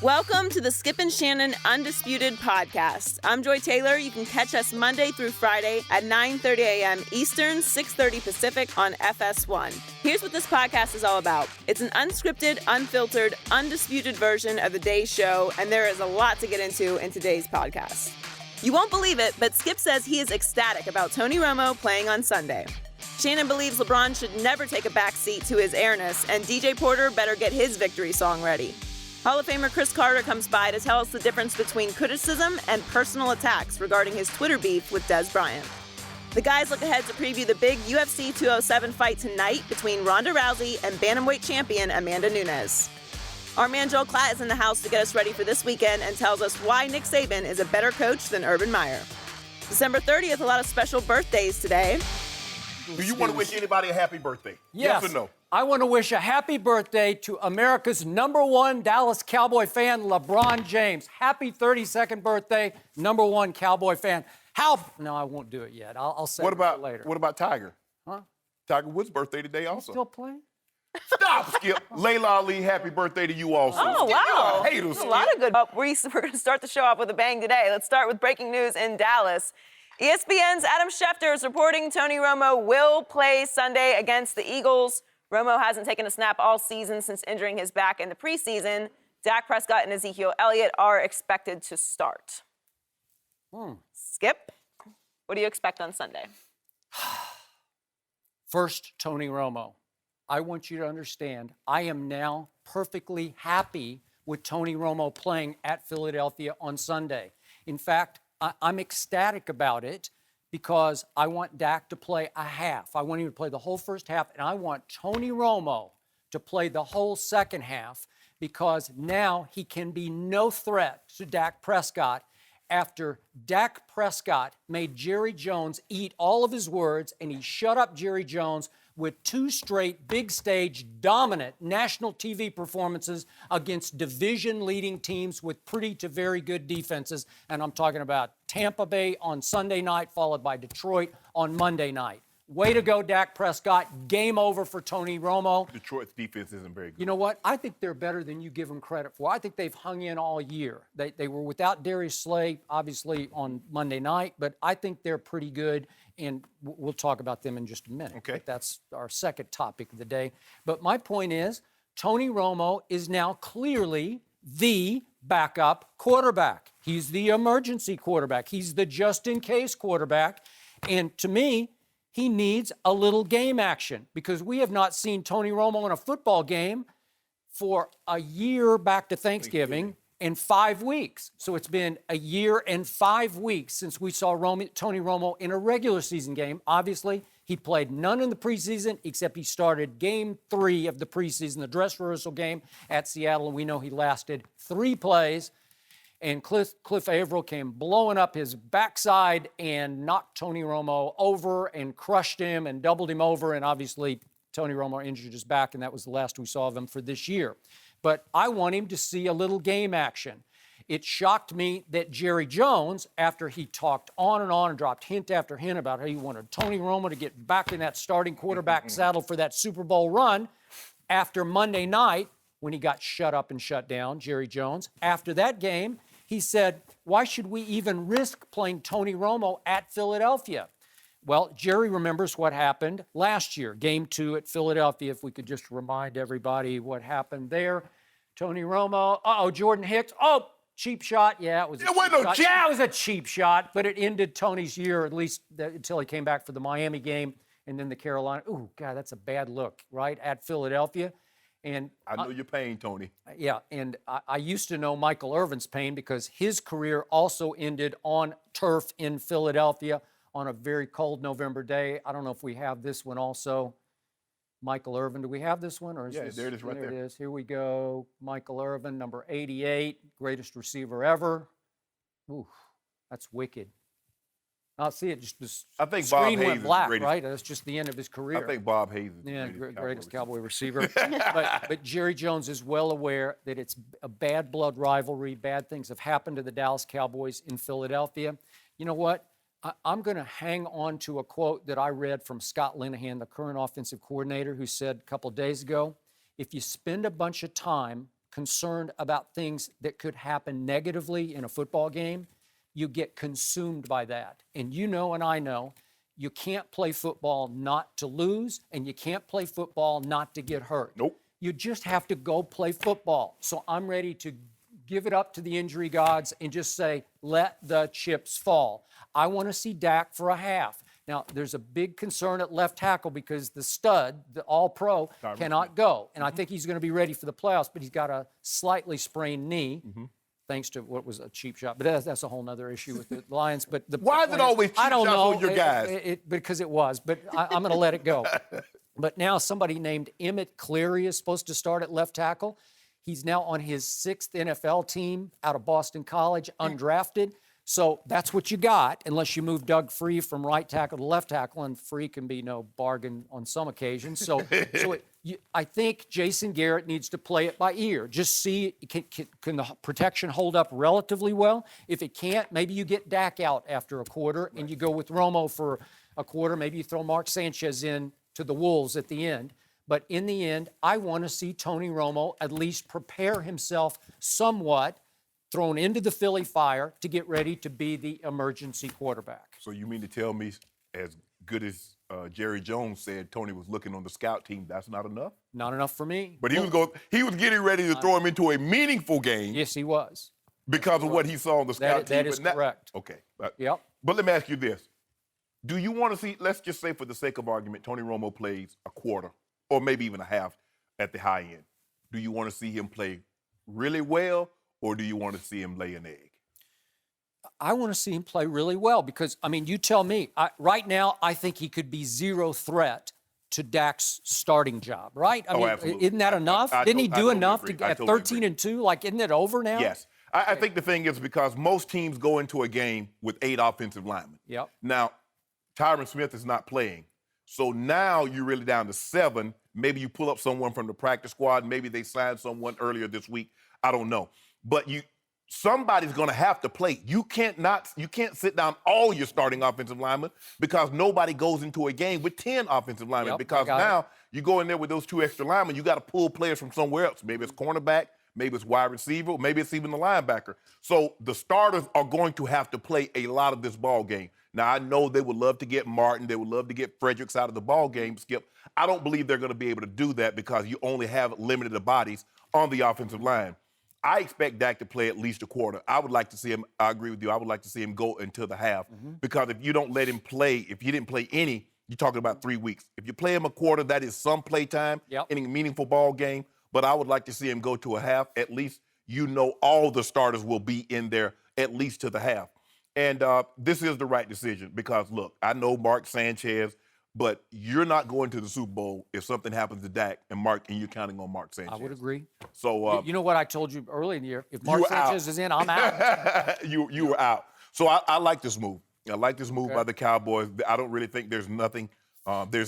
Welcome to the Skip and Shannon Undisputed podcast. I'm Joy Taylor. You can catch us Monday through Friday at 9:30 a.m. Eastern, 6:30 Pacific on FS1. Here's what this podcast is all about. It's an unscripted, unfiltered, undisputed version of the day's show, and there is a lot to get into in today's podcast. You won't believe it, but Skip says he is ecstatic about Tony Romo playing on Sunday. Shannon believes LeBron should never take a backseat to his airness, and DJ Porter better get his victory song ready. Hall of Famer Cris comes by to tell us the difference between criticism and personal attacks regarding his Twitter beef with Dez Bryant. The guys look ahead to preview the big UFC 207 fight tonight between Ronda Rousey and bantamweight champion Amanda Nunes. Our man Joel Klatt is in the house to get us ready for this weekend and tells us why Nick Saban is a better coach than Urban Meyer. December 30th, a lot of special birthdays today. Do you want to wish anybody a happy birthday? Yes or no? I want to wish a happy birthday to America's #1 Dallas Cowboy fan, LeBron James. Happy 32nd birthday, #1 Cowboy fan. No, I won't do it yet. I'll say it later. What about Tiger? Huh? Tiger Woods' birthday today also. Still playing? Stop, Skip. Layla Ali, happy birthday to you also. Oh, wow. Haters, a lot of good. We're going to start the show off with a bang today. Let's start with breaking news in Dallas. ESPN's Adam Schefter is reporting Tony Romo will play Sunday against the Eagles. Romo hasn't taken a snap all season since injuring his back in the preseason. Dak Prescott and Ezekiel Elliott are expected to start. Skip, what do you expect on Sunday? First, Tony Romo. I want you to understand, I am now perfectly happy with Tony Romo playing at Philadelphia on Sunday. In fact, I'm ecstatic about it because I want Dak to play a half. I want him to play the whole first half, and I want Tony Romo to play the whole second half because now he can be no threat to Dak Prescott after Dak Prescott made Jerry Jones eat all of his words, and he shut up Jerry Jones with 2 straight big stage dominant national TV performances against division-leading teams with pretty to very good defenses. And I'm talking about Tampa Bay on Sunday night, followed by Detroit on Monday night. Way to go, Dak Prescott. Game over for Tony Romo. Detroit's defense isn't very good. You know what? I think they're better than you give them credit for. I think they've hung in all year. They were without Darius Slay, obviously, on Monday night, but I think they're pretty good, and we'll talk about them in just a minute. Okay. But that's our second topic of the day. But my point is, Tony Romo is now clearly the backup quarterback. He's the emergency quarterback. He's the just-in-case quarterback. And to me, he needs a little game action because we have not seen Tony Romo in a football game for a year back to Thanksgiving and 5 weeks. So it's been a year and 5 weeks since we saw Tony Romo in a regular season game. Obviously, he played none in the preseason except he started game 3 of the preseason, the dress rehearsal game at Seattle, and we know he lasted 3 plays. And Cliff Averill came blowing up his backside and knocked Tony Romo over and crushed him and doubled him over. And obviously, Tony Romo injured his back, and that was the last we saw of him for this year. But I want him to see a little game action. It shocked me that Jerry Jones, after he talked on and dropped hint after hint about how he wanted Tony Romo to get back in that starting quarterback saddle for that Super Bowl run, after Monday night, when he got shut up and shut down, Jerry Jones, after that game, he said, why should we even risk playing Tony Romo at Philadelphia? Well, Jerry remembers what happened last year, game 2 at Philadelphia. If we could just remind everybody what happened there. Tony Romo, Jordan Hicks, cheap shot. Yeah, it was a cheap shot. Yeah, it was a cheap shot, but it ended Tony's year, at least until he came back for the Miami game and then the Carolina. Ooh, God, that's a bad look, right, at Philadelphia. And I know your pain, Tony. Yeah, and I used to know Michael Irvin's pain because his career also ended on turf in Philadelphia on a very cold November day. I don't know if we have this one also. Michael Irvin, do we have this one? Or is there it is right there. There it is. Here we go. Michael Irvin, number 88, greatest receiver ever. Ooh, that's wicked. I'll see it. Just the screen went black, right? That's just the end of his career. I think Bob Hayes is the greatest Cowboy receiver. but Jerry Jones is well aware that it's a bad blood rivalry. Bad things have happened to the Dallas Cowboys in Philadelphia. You know what? I'm going to hang on to a quote that I read from Scott Linehan, the current offensive coordinator, who said a couple days ago, if you spend a bunch of time concerned about things that could happen negatively in a football game, you get consumed by that. And you know, and I know, you can't play football not to lose, and you can't play football not to get hurt. Nope. You just have to go play football. So I'm ready to give it up to the injury gods and just say, let the chips fall. I want to see Dak for a half. Now, there's a big concern at left tackle because the stud, the all-pro, cannot go. And I think he's going to be ready for the playoffs, but he's got a slightly sprained knee, thanks to what was a cheap shot. But that's a whole other issue with the Lions. But Why is it always cheap shots on your guys? Because it was, but I'm going to let it go. But now somebody named Emmett Cleary is supposed to start at left tackle. He's now on his 6th NFL team out of Boston College, undrafted. So that's what you got, unless you move Doug Free from right tackle to left tackle, and Free can be no bargain on some occasions. So I think Jason Garrett needs to play it by ear. Just see, can the protection hold up relatively well? If it can't, maybe you get Dak out after a quarter, and you go with Romo for a quarter. Maybe you throw Mark Sanchez in to the Wolves at the end. But in the end, I want to see Tony Romo at least prepare himself somewhat, thrown into the Philly fire to get ready to be the emergency quarterback. So you mean to tell me, as good as Jerry Jones said, Tony was looking on the scout team, that's not enough? Not enough for me. But he was getting ready to throw him into a meaningful game. Yes, he was. Because of what he saw on the scout team. That is correct. Okay. Yep. But let me ask you this. Do you want to see, let's just say for the sake of argument, Tony Romo plays a quarter or maybe even a half at the high end. Do you want to see him play really well, or do you want to see him lay an egg? I want to see him play really well because, I mean, you tell me. Right now, I think he could be zero threat to Dak's starting job, right? I mean, absolutely. Isn't that enough? Didn't he do enough to get 13-2? Like, isn't it over now? Yes. I think the thing is because most teams go into a game with 8 offensive linemen. Yep. Now, Tyron Smith is not playing. So now you're really down to 7. Maybe you pull up someone from the practice squad. Maybe they signed someone earlier this week. I don't know. But somebody's going to have to play. You can't sit down all your starting offensive linemen because nobody goes into a game with 10 offensive linemen. Because now you go in there with those 2 extra linemen, you got to pull players from somewhere else. Maybe it's cornerback, maybe it's wide receiver, maybe it's even the linebacker. So the starters are going to have to play a lot of this ball game. Now, I know they would love to get Martin. They would love to get Fredericks out of the ball game, Skip. I don't believe they're going to be able to do that because you only have limited bodies on the offensive line. I expect Dak to play at least a quarter. I would like to see him, I agree with you, I would like to see him go into the half because if you don't let him play, if you didn't play any, you're talking about 3 weeks. If you play him a quarter, that is some play time in a meaningful ball game, but I would like to see him go to a half. At least you know all the starters will be in there at least to the half. And this is the right decision because, look, I know Mark Sanchez, but you're not going to the Super Bowl if something happens to Dak and you're counting on Mark Sanchez. I would agree. So you know what I told you early in the year? If Mark Sanchez is in, I'm out. you were out. So I like this move. I like this move by the Cowboys. I don't really think there's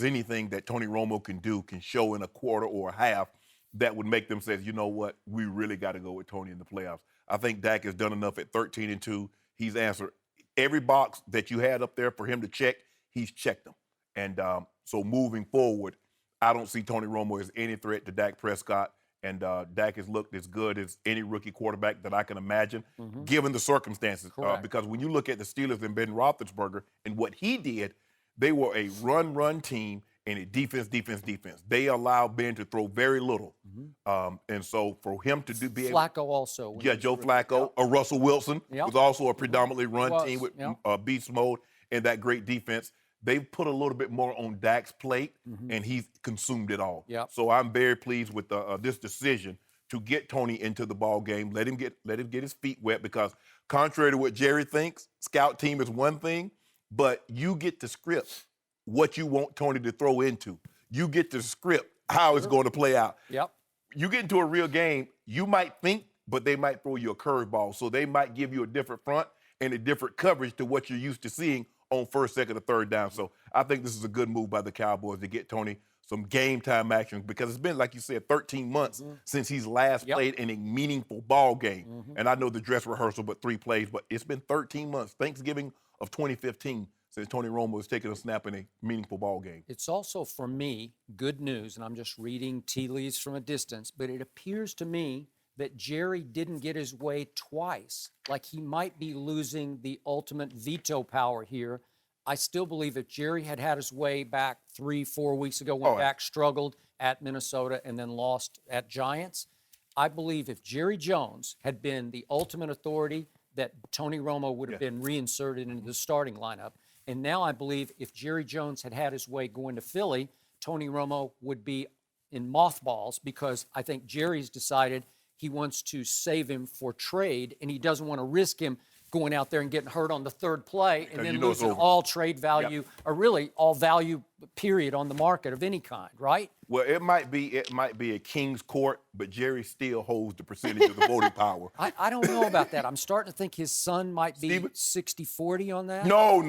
anything that Tony Romo can show in a quarter or a half that would make them say, you know what, we really got to go with Tony in the playoffs. I think Dak has done enough at 13-2. He's answered every box that you had up there for him to check. He's checked them. And so moving forward, I don't see Tony Romo as any threat to Dak Prescott. And Dak has looked as good as any rookie quarterback that I can imagine, given the circumstances. Because when you look at the Steelers and Ben Roethlisberger and what he did, they were a run team and a defense. They allowed Ben to throw very little. And so for him to be able... Flacco also. Yeah, Joe Flacco. Russell Wilson was also a predominantly run team with beast mode and that great defense. They've put a little bit more on Dak's plate, and he's consumed it all. So I'm very pleased with this decision to get Tony into the ball game. Let him get his feet wet because contrary to what Jerry thinks, scout team is one thing, but you get to script what you want Tony to throw into. You get to script how it's going to play out. You get into a real game, you might think, but they might throw you a curveball. So they might give you a different front and a different coverage to what you're used to seeing on first, second, or third down. So I think this is a good move by the Cowboys to get Tony some game time action because it's been, like you said, 13 months since he's last played in a meaningful ball game. And I know the dress rehearsal, but 3 plays, but it's been 13 months, Thanksgiving of 2015, since Tony Romo has taken a snap in a meaningful ball game. It's also, for me, good news, and I'm just reading tea leaves from a distance, but it appears to me that Jerry didn't get his way twice, like he might be losing the ultimate veto power here. I still believe if Jerry had had his way back 3-4 weeks ago when Dak struggled at Minnesota and then lost at Giants, I believe if Jerry Jones had been the ultimate authority, that Tony Romo would have been reinserted into the starting lineup. And now I believe if Jerry Jones had had his way going to Philly, Tony Romo would be in mothballs, because I think Jerry's decided he wants to save him for trade, and he doesn't want to risk him going out there and getting hurt on the third play and then losing all trade value or really all value period on the market of any kind, right? Well, it might be a king's court, but Jerry still holds the percentage of the voting power. I don't know about that. I'm starting to think his son might be 60-40 on that. No.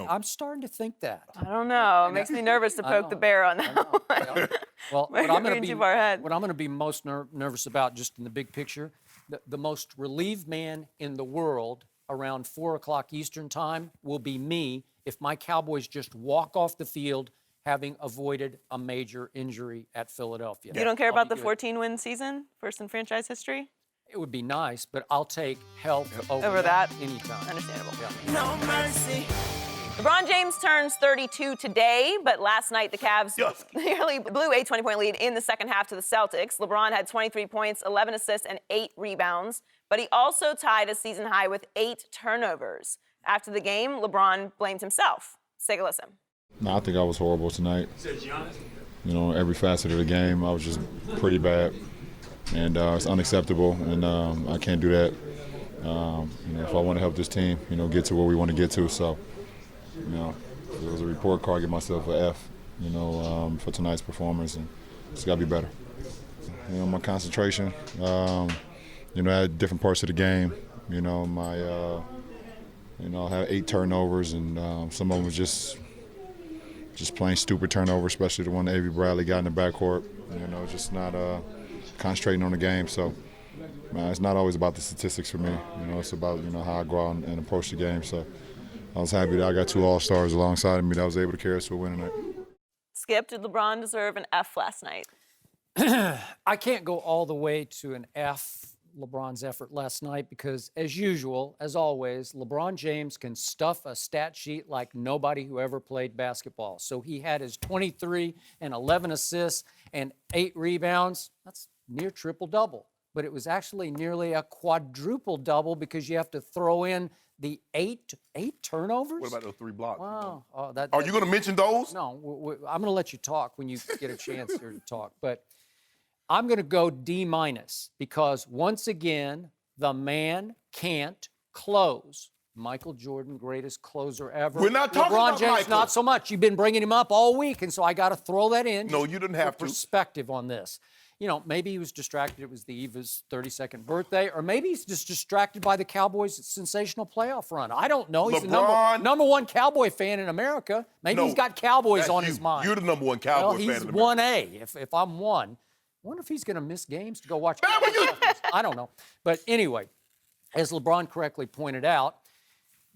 I'm starting to think that. I don't know. It makes me nervous to poke the bear on that one. Well, what I'm going to be most nervous about, just in the big picture, the most relieved man in the world around 4 o'clock Eastern time will be me if my Cowboys just walk off the field having avoided a major injury at Philadelphia. You don't care about the 14-win season, first in franchise history? It would be nice, but I'll take health over that anytime. Understandable. Yeah. No mercy. LeBron James turns 32 today, but last night the Cavs nearly blew a 20-point lead in the second half to the Celtics. LeBron had 23 points, 11 assists, and 8 rebounds, but he also tied a season high with 8 turnovers. After the game, LeBron blamed himself. Let's take a listen. No, I think I was horrible tonight. You know, every facet of the game, I was just pretty bad, and it's unacceptable, and I can't do that. You know, if I want to help this team, you know, get to where we want to get to, so. You know, it was a report card, give myself an F, you know, for tonight's performance, and it's got to be better. You know, my concentration, you know, I had different parts of the game. You know, you know, I had 8 turnovers, and some of them was just plain stupid turnovers, especially the one that Avery Bradley got in the backcourt. You know, just not concentrating on the game. So, it's not always about the statistics for me. You know, it's about, you know, how I go out and approach the game. So, I was happy that I got 2 All-Stars alongside of me that was able to carry us to a win tonight. Skip, did LeBron deserve an F last night? I can't go all the way to an F, LeBron's effort last night, because as usual, as always, LeBron James can stuff a stat sheet like nobody who ever played basketball. So he had his 23 and 11 assists and 8 rebounds. That's near triple-double. But it was actually nearly a quadruple-double, because you have to throw in the 8 turnovers? What about those 3 blocks? Wow. Are you going to mention those? No, I'm going to let you talk when you get a chance here to talk. But I'm going to go D-, because once again, the man can't close. Michael Jordan, greatest closer ever. We're not talking LeBron about James, Michael. not so much. You've been bringing him up all week, and so I got to throw that in. No, you didn't have to. Perspective on this. You know, maybe he was distracted. It was the eve of his 32nd birthday. Or maybe he's just distracted by the Cowboys' sensational playoff run. I don't know. He's the number 1 Cowboy fan in America. Maybe he's got Cowboys on his mind. You're the number 1 Cowboy fan in America. He's 1A, if I'm 1. I wonder if he's going to miss games to go watch Cowboys. I don't know. But anyway, as LeBron correctly pointed out,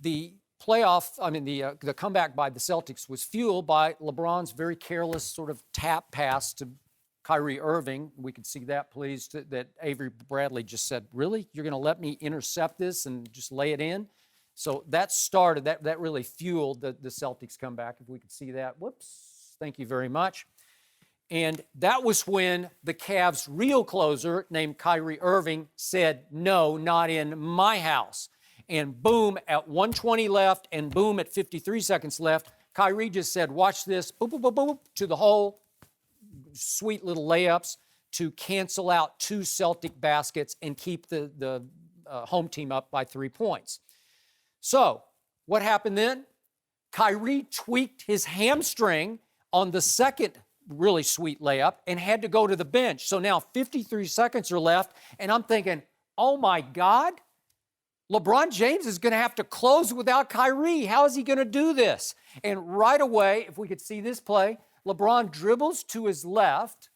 the comeback by the Celtics was fueled by LeBron's very careless sort of tap pass to Kyrie Irving. We could see that, please, that Avery Bradley just said, really? You're going to let me intercept this and just lay it in? So that started, that really fueled the Celtics comeback, if we could see that. Whoops, thank you very much. And that was when the Cavs' real closer, named Kyrie Irving, said, no, not in my house. And boom, at 1:20 left, and boom, at 53 seconds left, Kyrie just said, watch this, boop, boop, boop, boop, to the hole. Sweet little layups to cancel out 2 Celtic baskets and keep the home team up by 3 points. So what happened then? Kyrie tweaked his hamstring on the second really sweet layup and had to go to the bench. So now 53 seconds are left, and I'm thinking, oh my God, LeBron James is going to have to close without Kyrie. How is he going to do this? And right away, if we could see this play, LeBron dribbles to his left,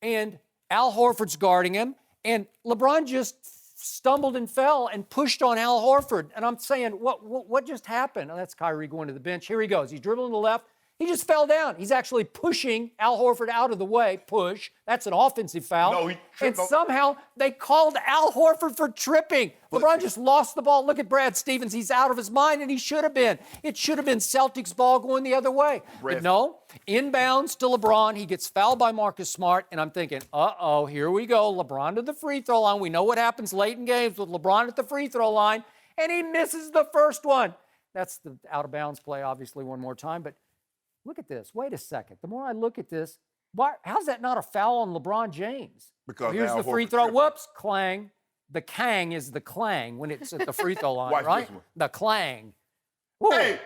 and Al Horford's guarding him, and LeBron just stumbled and fell and pushed on Al Horford. And I'm saying, what just happened? Oh, that's Kyrie going to the bench. Here he goes. He's dribbling to the left. He just fell down. He's actually pushing Al Horford out of the way. Push. That's an offensive foul. No, he tripped and somehow they called Al Horford for tripping. LeBron just lost the ball. Look at Brad Stevens. He's out of his mind, and he should have been. It should have been Celtics ball going the other way. But no, inbounds to LeBron. He gets fouled by Marcus Smart, and I'm thinking, uh-oh, here we go. LeBron to the free throw line. We know what happens late in games with LeBron at the free throw line, and he misses the first one. That's the out-of-bounds play, obviously, one more time, but look at this. Wait a second. The more I look at this, how's that not a foul on LeBron James? Because here's the free throw. Whoops, clang. The Kang is the clang when it's at the free throw line, Watch right? this one. The clang. Ooh. Hey,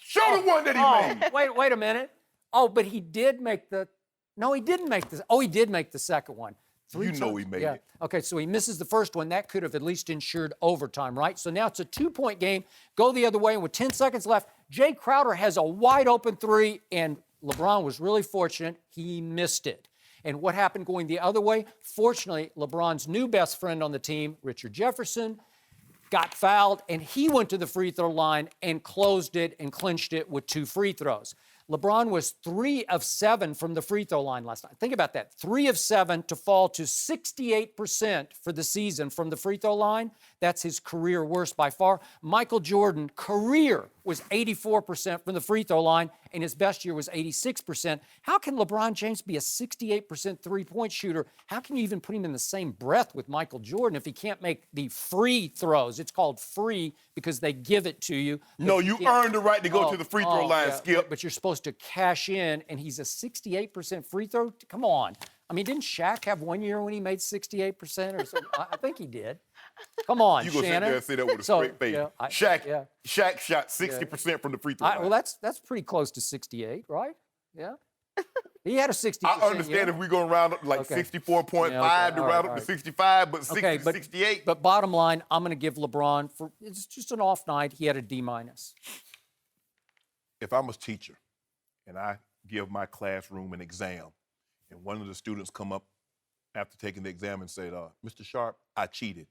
show the one that he made. Wait a minute. Oh, but he did make the. No, he didn't make the. Oh, he did make the second one. You know he made it. Okay, so he misses the first one. That could have at least ensured overtime, right? So now it's a 2-point game. Go the other way, and with 10 seconds left, Jay Crowder has a wide-open three, and LeBron was really fortunate. He missed it. And what happened going the other way? Fortunately, LeBron's new best friend on the team, Richard Jefferson, got fouled, and he went to the free throw line and closed it and clinched it with 2 free throws. LeBron was 3 of 7 from the free throw line last night. Think about that. 3 of 7 to fall to 68% for the season from the free throw line. That's his career worst by far. Michael Jordan, career was 84% from the free throw line, and his best year was 86%. How can LeBron James be a 68% three-point shooter? How can you even put him in the same breath with Michael Jordan if he can't make the free throws? It's called free because they give it to you. No, you earned the right to go to the free throw line, Skip. But you're supposed to cash in, and he's a 68% free throw. Come on. I mean, didn't Shaq have one year when he made 68% or something? I think he did. Come on, You gonna sit Shannon. there and say that with a straight face. Shaq shot 60% from the free throw line. Well, that's pretty close to 68, right? Yeah. He had a 60%. I understand if we're going to round up like 64.5 to round up to 65, but 68. But bottom line, I'm going to give LeBron, it's just an off night, he had a D-. If I'm a teacher and I give my classroom an exam and one of the students come up after taking the exam and said, Mr. Sharpe, I cheated.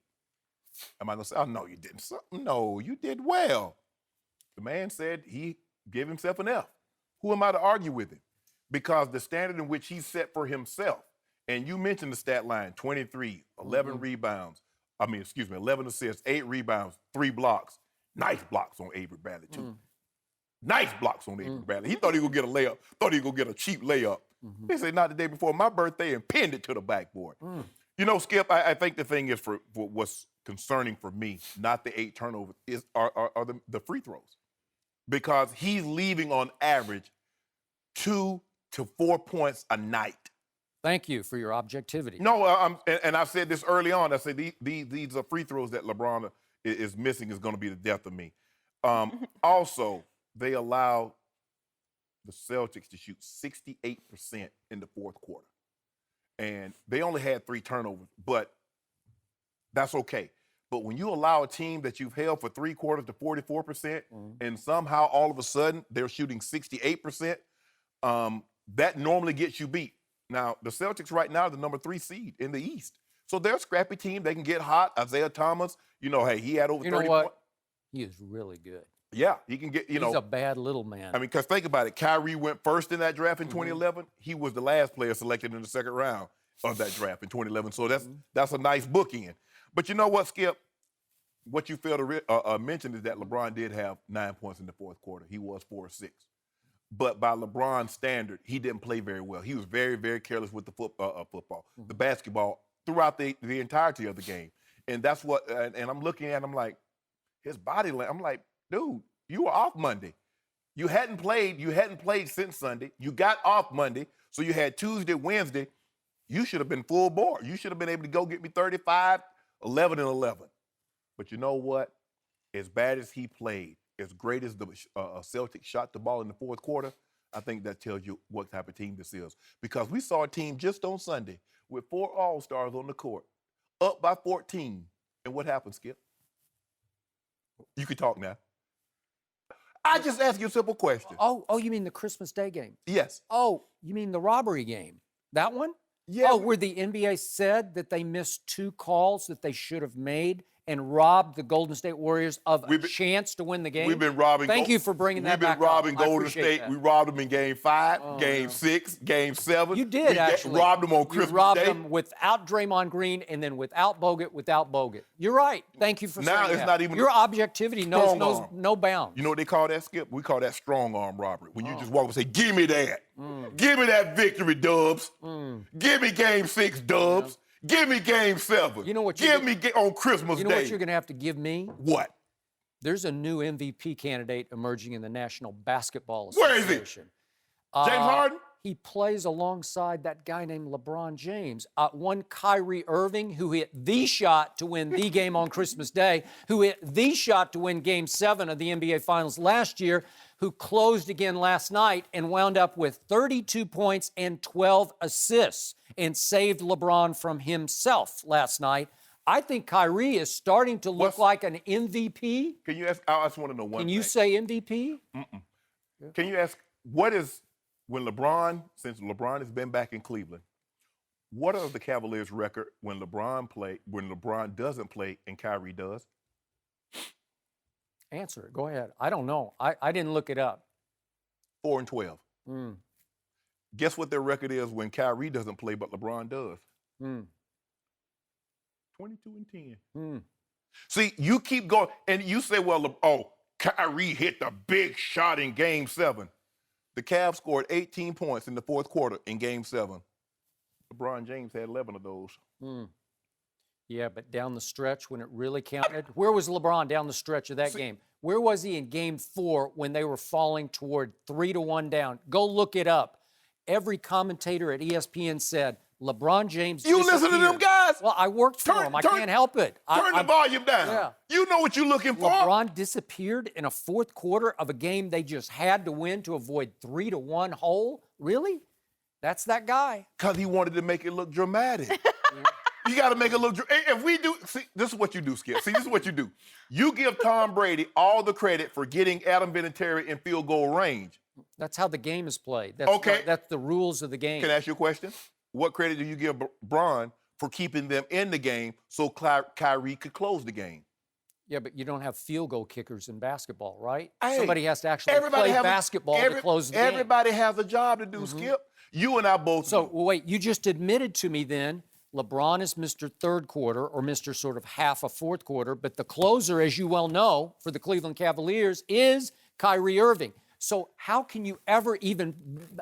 Am I going to say, oh, no, you didn't. No, you did well. The man said he gave himself an F. Who am I to argue with him? Because the standard in which he set for himself, and you mentioned the stat line, 23, 11 rebounds, 11 assists, 8 rebounds, 3 blocks. Nice blocks on Avery Bradley, too. Nice blocks on Avery Bradley. He thought he was going to get a layup, thought he was going to get a cheap layup. He said, not the day before my birthday, and pinned it to the backboard. You know, Skip, I think the thing is for what's concerning for me, not the 8 turnovers, are the free throws. Because he's leaving on average 2 to 4 points a night. Thank you for your objectivity. No, and I've said this early on. I said these are free throws that LeBron is missing is going to be the death of me. Also, they allow the Celtics to shoot 68% in the fourth quarter. And they only had 3 turnovers, but that's okay. But when you allow a team that you've held for 3 quarters to 44%, and somehow all of a sudden they're shooting 68%, that normally gets you beat. Now, the Celtics right now are the number 3 seed in the East. So they're a scrappy team. They can get hot. Isaiah Thomas, he had over 30 points. You know what? He is really good. Yeah, he can get, He's a bad little man. I mean, because think about it. Kyrie went first in that draft in 2011. He was the last player selected in the second round of that draft in 2011. So that's a nice bookend. But you know what, Skip? What you failed to mention is that LeBron did have 9 points in the fourth quarter. He was 4 or 6. But by LeBron's standard, he didn't play very well. He was very, very careless with the football, the basketball, throughout the entirety of the game. And that's what, and I'm looking at him like, his body language, I'm like, dude, you were off Monday. You hadn't played since Sunday. You got off Monday, so you had Tuesday, Wednesday. You should have been full bore. You should have been able to go get me 35, 11, and 11. But you know what? As bad as he played, as great as the Celtics shot the ball in the fourth quarter, I think that tells you what type of team this is. Because we saw a team just on Sunday with 4 All-Stars on the court, up by 14. And what happened, Skip? You can talk now. I just asked you a simple question. Oh, you mean the Christmas Day game? Yes. Oh, you mean the robbery game? That one? Yeah. Oh, where the NBA said that they missed 2 calls that they should have made, and robbed the Golden State Warriors of a chance to win the game? We've been robbing. Thank you for bringing that back up. We've been robbing Golden State. That. We robbed them in Game 5, Game 6, Game 7. You did, actually. Robbed them on Christmas Day. You robbed them without Draymond Green and then without Bogut. You're right. Thank you for saying that. Now it's not even your objectivity knows no bounds. You know what they call that, Skip? We call that strong arm robbery. When you just walk and say, give me that. Give me that victory, Dubs. Give me Game 6, Dubs. Give me Game 7. You know what? Give me on Christmas Day. You know what you're going to have to give me? What? There's a new MVP candidate emerging in the National Basketball Where Association. is he? James Harden? He plays alongside that guy named LeBron James. One Kyrie Irving, who hit the shot to win the game on Christmas Day, who hit the shot to win Game 7 of the NBA Finals last year, who closed again last night and wound up with 32 points and 12 assists and saved LeBron from himself last night. I think Kyrie is starting to look like an MVP. Can you ask? I just want to know one thing. Can you say MVP? Can you ask, what is, when LeBron, since LeBron has been back in Cleveland, what are the Cavaliers' record when LeBron doesn't play and Kyrie does? Answer it. Go ahead. I don't know. I didn't look it up. 4-12. Guess what their record is when Kyrie doesn't play but LeBron does? 22-10. See, you keep going, and you say, well, Kyrie hit the big shot in Game 7. The Cavs scored 18 points in the fourth quarter in Game 7. LeBron James had 11 of those. Yeah, but down the stretch when it really counted, where was LeBron down the stretch of that game? Where was he in Game 4 when they were falling toward 3-1 down? Go look it up. Every commentator at ESPN said LeBron James You listen to them guys? Well, I worked for him. I can't help it. Turn the volume down. Yeah. You know what you're looking for. LeBron disappeared in a fourth quarter of a game they just had to win to avoid 3-1 hole? Really? That's that guy. Because he wanted to make it look dramatic. You got to make it look. If we do, see, this is what you do, Skip. See, this is what you do. You give Tom Brady all the credit for getting Adam Vinatieri in field goal range. That's how the game is played. That's that's the rules of the game. Can I ask you a question? What credit do you give Bron for keeping them in the game so Kyrie could close the game? Yeah, but you don't have field goal kickers in basketball, right? Hey, somebody has to actually play basketball to close the game. Everybody has a job to do, Skip. You and I both. So, wait, you just admitted to me then LeBron is Mr. Third Quarter or Mr. sort of half a fourth quarter, but the closer, as you well know, for the Cleveland Cavaliers is Kyrie Irving. So how can you ever even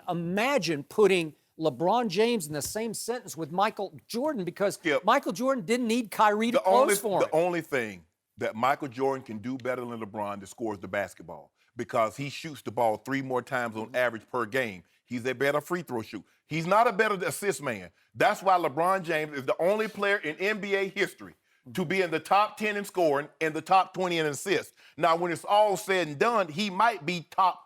imagine putting LeBron James in the same sentence with Michael Jordan? Because Michael Jordan didn't need Kyrie to close for him. The only thing that Michael Jordan can do better than LeBron is scores the basketball because he shoots the ball 3 more times on average per game. He's a better free throw shooter. He's not a better assist man. That's why LeBron James is the only player in NBA history to be in the top 10 in scoring and the top 20 in assists. Now, when it's all said and done, he might be top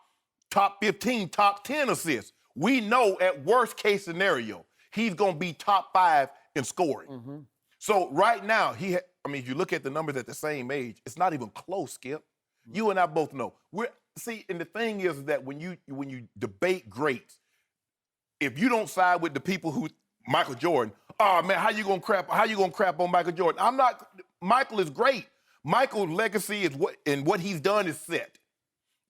15, top 10 assists. We know at worst case scenario, he's going to be top 5 in scoring. So right now, if you look at the numbers at the same age, it's not even close, Skip. You and I both know. And the thing is that when you debate greats, if you don't side with the people who Michael Jordan, oh man, how you gonna crap on Michael Jordan? I'm not. Michael is great. Michael's legacy is what he's done is set.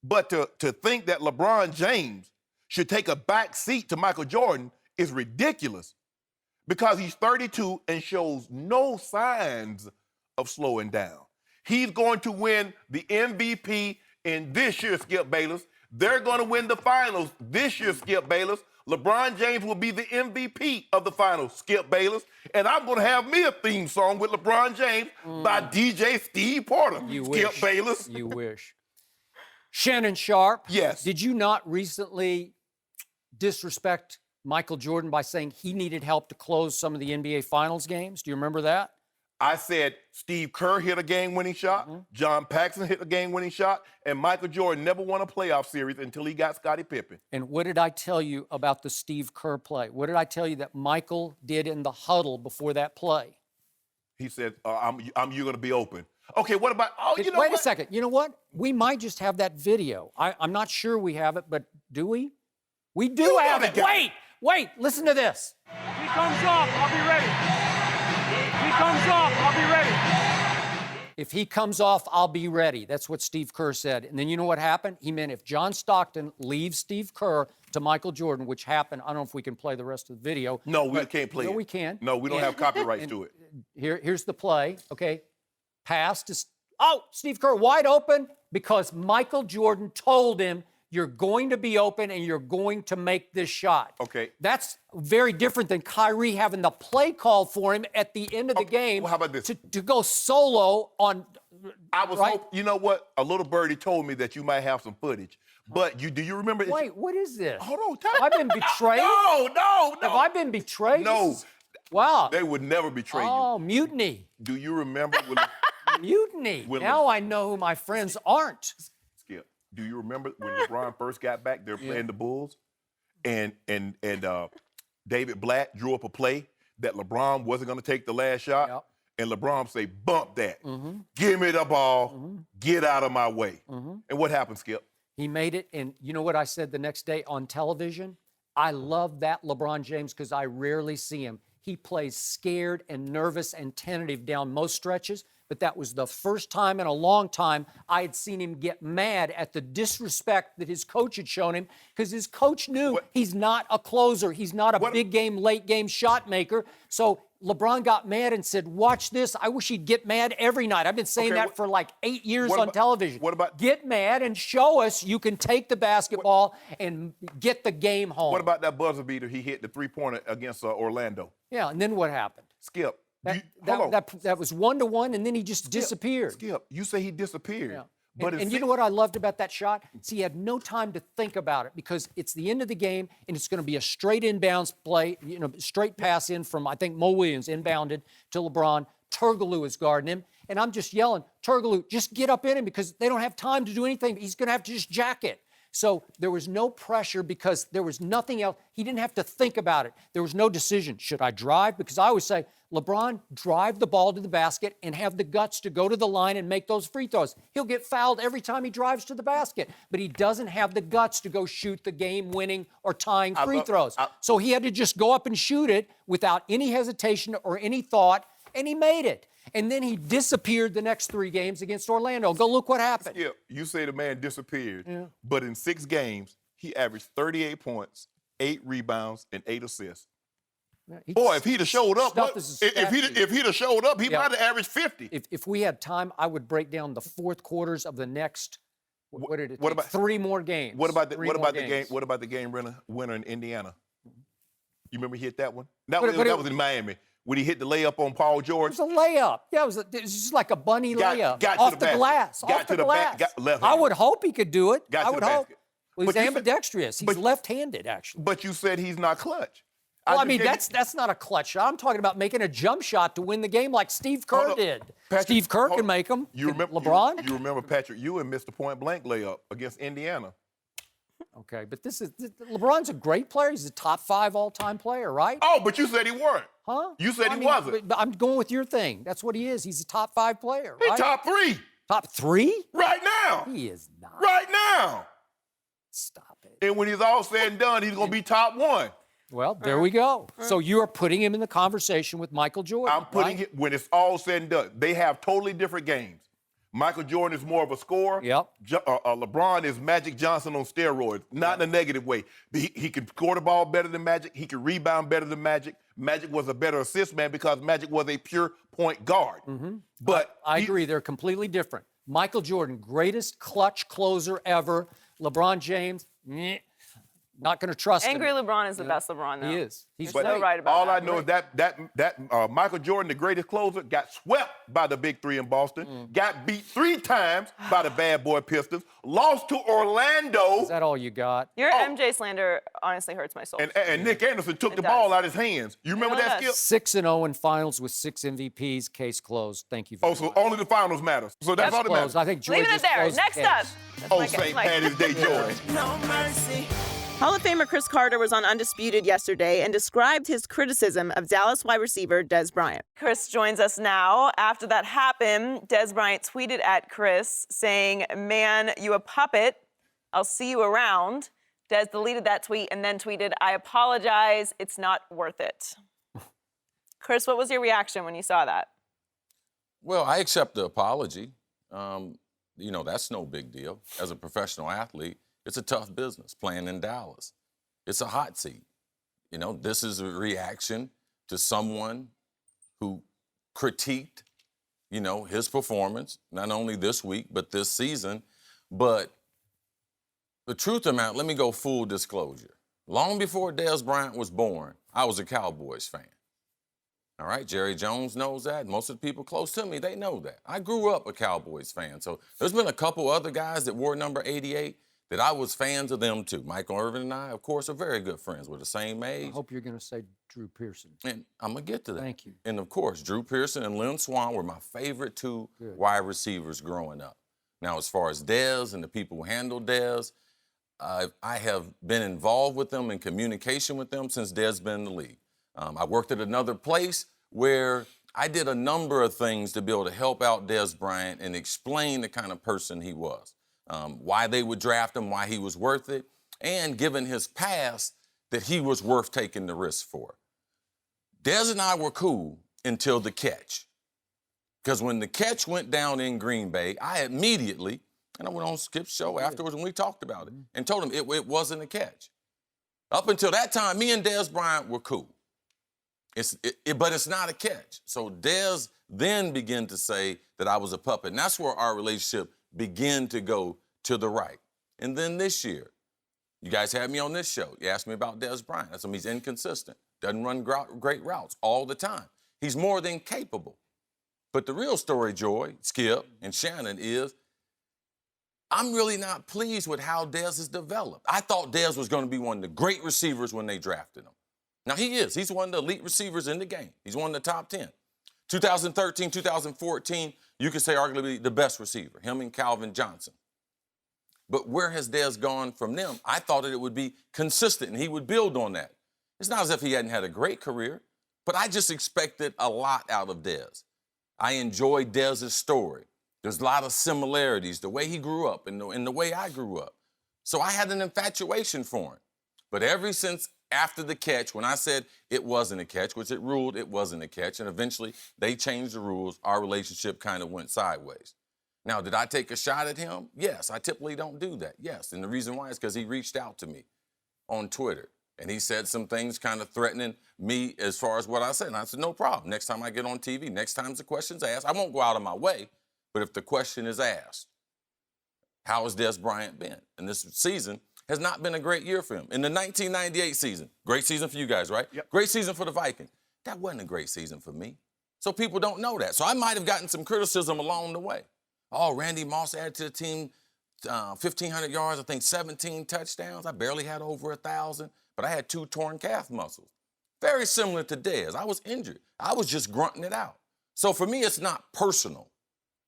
But to think that LeBron James should take a back seat to Michael Jordan is ridiculous because he's 32 and shows no signs of slowing down. He's going to win the MVP in this year, Skip Bayless. They're going to win the finals this year, Skip Bayless. LeBron James will be the MVP of the finals, Skip Bayless. And I'm going to have me a theme song with LeBron James by DJ Steve Porter. Skip Bayless. You wish. Shannon Sharpe. Yes. Did you not recently disrespect Michael Jordan by saying he needed help to close some of the NBA Finals games? Do you remember that? I said Steve Kerr hit a game-winning shot, John Paxson hit a game-winning shot, and Michael Jordan never won a playoff series until he got Scottie Pippen. And what did I tell you about the Steve Kerr play? What did I tell you that Michael did in the huddle before that play? He said, you're going to be open. Okay, what about, Wait a second. You know what? We might just have that video. I'm not sure we have it, but do we? We do have it. Wait, listen to this. He comes off, I'll be ready. He comes off, I'll be ready. If he comes off, I'll be ready. That's what Steve Kerr said. And then you know what happened? He meant if John Stockton leaves Steve Kerr to Michael Jordan, which happened, I don't know if we can play the rest of the video. No, we can't play it. No, we can. No, we don't have copyrights to it. Here's the play, okay? Pass to, Steve Kerr wide open because Michael Jordan told him, you're going to be open and you're going to make this shot. Okay. That's very different than Kyrie having the play called for him at the end of the game. Well, how about this? To go solo on. I was you know what? A little birdie told me that you might have some footage. But do you remember? Wait, what is this? Hold on. Have I been betrayed? No. Have I been betrayed? No. Wow. They would never betray you. Oh, mutiny. Do you remember when Mutiny. Now I know who my friends aren't. Skip? Do you remember when LeBron first got back? They were playing the Bulls, and David Blatt drew up a play that LeBron wasn't going to take the last shot, and LeBron say, "Bump that, give me the ball, get out of my way." And what happened, Skip? He made it, and you know what I said the next day on television? I love that LeBron James because I rarely see him. He plays scared and nervous and tentative down most stretches, but that was the first time in a long time I had seen him get mad at the disrespect that his coach had shown him because his coach knew he's not a closer. He's not a big game, late game shot maker. So LeBron got mad and said, watch this. I wish he'd get mad every night. I've been saying that for like 8 years on television. What about get mad and show us you can take the basketball and get the game home. What about that buzzer beater he hit the three-pointer against Orlando? Yeah, and then what happened? Skip. That was 1-1, and then he just disappeared. Skip, you say he disappeared. Yeah. But and you know what I loved about that shot? See, he had no time to think about it because it's the end of the game, and it's going to be a straight inbounds play, straight pass in from, I think, Mo Williams inbounded to LeBron. Turkoglu is guarding him, and I'm just yelling, Turkoglu, just get up in him because they don't have time to do anything. He's going to have to just jack it. So there was no pressure because there was nothing else. He didn't have to think about it. There was no decision. Should I drive? Because I always say, LeBron, drive the ball to the basket and have the guts to go to the line and make those free throws. He'll get fouled every time he drives to the basket, but he doesn't have the guts to go shoot the game-winning or tying free throws. So he had to just go up and shoot it without any hesitation or any thought, and he made it. And then he disappeared the next 3 games against Orlando. Go look what happened. Yeah, you say the man disappeared, but in 6 games, he averaged 38 points, 8 rebounds, and 8 assists. Boy, if he'd have showed up, if he'd have showed up, he might have averaged 50. If we had time, I would break down the fourth quarters of the next. What did it take? About 3 more games? What about the game winner in Indiana? You remember he hit that one? That was in Miami. When he hit the layup on Paul George. It was a layup. Yeah, it was just like a bunny layup. Off the glass. Off the glass. I would hope he could do it. I would hope. Well, he's ambidextrous. He's left-handed, actually. But you said he's not clutch. Well, I mean, that's not a clutch shot. I'm talking about making a jump shot to win the game like Steve Kerr did. Steve Kerr can make them. You remember LeBron? You remember Patrick Ewing missed the point-blank layup against Indiana. Okay, but LeBron's a great player. He's a top 5 all-time player, right? Oh, but you said he weren't. Huh? You said he wasn't. But I'm going with your thing. That's what he is. He's a top 5 player, right? He's top 3. Top 3? Right now. He is not. Right now. Stop it. And when he's all said and done, he's going to be top 1. Well, there we go. So you are putting him in the conversation with Michael Jordan. I'm putting him, when it's all said and done, they have totally different games. Michael Jordan is more of a scorer. Yep. LeBron is Magic Johnson on steroids, not in a negative way. He can score the ball better than Magic. He can rebound better than Magic. Magic was a better assist man because Magic was a pure point guard. But I agree. They're completely different. Michael Jordan, greatest clutch closer ever. LeBron James, not going to trust Angry him. LeBron is the best LeBron, though. He is. He's so right about all that. I know is that Michael Jordan, the greatest closer, got swept by the Big 3 in Boston, got beat 3 times by the bad boy Pistons, lost to Orlando. Is that all you got? Your MJ slander honestly hurts my soul. And Nick Anderson took the ball out of his hands. You remember that, Skip? 6-0 in finals with 6 MVPs. Case closed. Thank you very much. So only the finals matters. So that's all that matters. I think George Leaving it there. Next up. St. Patty's Day, George. No mercy. Hall of Famer Cris Carter was on Undisputed yesterday and described his criticism of Dallas wide receiver Dez Bryant. Cris joins us now. After that happened, Dez Bryant tweeted at Cris saying, "Man, you a puppet. I'll see you around." Dez deleted that tweet and then tweeted, "I apologize. It's not worth it." Cris, what was your reaction when you saw that? Well, I accept the apology. That's no big deal. As a professional athlete, it's a tough business playing in Dallas. It's a hot seat. This is a reaction to someone who critiqued, his performance, not only this week, but this season. But the truth of the matter, let me go full disclosure. Long before Dez Bryant was born, I was a Cowboys fan. All right, Jerry Jones knows that. Most of the people close to me, they know that. I grew up a Cowboys fan. So there's been a couple other guys that wore number 88 that I was fans of them too. Michael Irvin and I, of course, are very good friends. We're the same age. I hope you're going to say Drew Pearson. And I'm going to get to that. Thank you. And of course, Drew Pearson and Lynn Swann were my favorite two wide receivers growing up. Now, as far as Dez and the people who handle Dez, I have been involved with them in communication with them since Dez been in the league. I worked at another place where I did a number of things to be able to help out Dez Bryant and explain the kind of person he was, why they would draft him, why he was worth it, and given his past, that he was worth taking the risk for. Dez and I were cool until the catch. Because when the catch went down in Green Bay, I immediately, and I went on Skip's show afterwards when we talked about it, and told him it wasn't a catch. Up until that time, me and Dez Bryant were cool. But it's not a catch. So Dez then began to say that I was a puppet. And that's where our relationship began to go to the right. And then this year, you guys had me on this show. You asked me about Dez Bryant. I said he's inconsistent. Doesn't run great routes all the time. He's more than capable. But the real story, Joy, Skip, and Shannon, is I'm really not pleased with how Dez has developed. I thought Dez was going to be one of the great receivers when they drafted him. Now, he is. He's one of the elite receivers in the game. He's one of the top 10. 2013, 2014, you could say arguably the best receiver, him and Calvin Johnson. But where has Dez gone from them? I thought that it would be consistent, and he would build on that. It's not as if he hadn't had a great career, but I just expected a lot out of Dez. I enjoyed Dez's story. There's a lot of similarities, the way he grew up and the way I grew up. So I had an infatuation for him. But ever since after the catch, when I said it wasn't a catch, which it ruled it wasn't a catch, and eventually they changed the rules, our relationship kind of went sideways. Now, did I take a shot at him? Yes, I typically don't do that, yes. And the reason why is because he reached out to me on Twitter, and he said some things kind of threatening me as far as what I said. And I said, no problem. Next time I get on TV, next time the question's asked, I won't go out of my way, but if the question is asked, how has Dez Bryant been? And this season has not been a great year for him. In the 1998 season, great season for you guys, right? Yep. Great season for the Vikings. That wasn't a great season for me. So people don't know that. So I might have gotten some criticism along the way. Oh, Randy Moss added to the team 1,500 yards, I think 17 touchdowns. I barely had over 1,000, but I had 2 torn calf muscles. Very similar to Dez. I was injured. I was just grunting it out. So for me, it's not personal.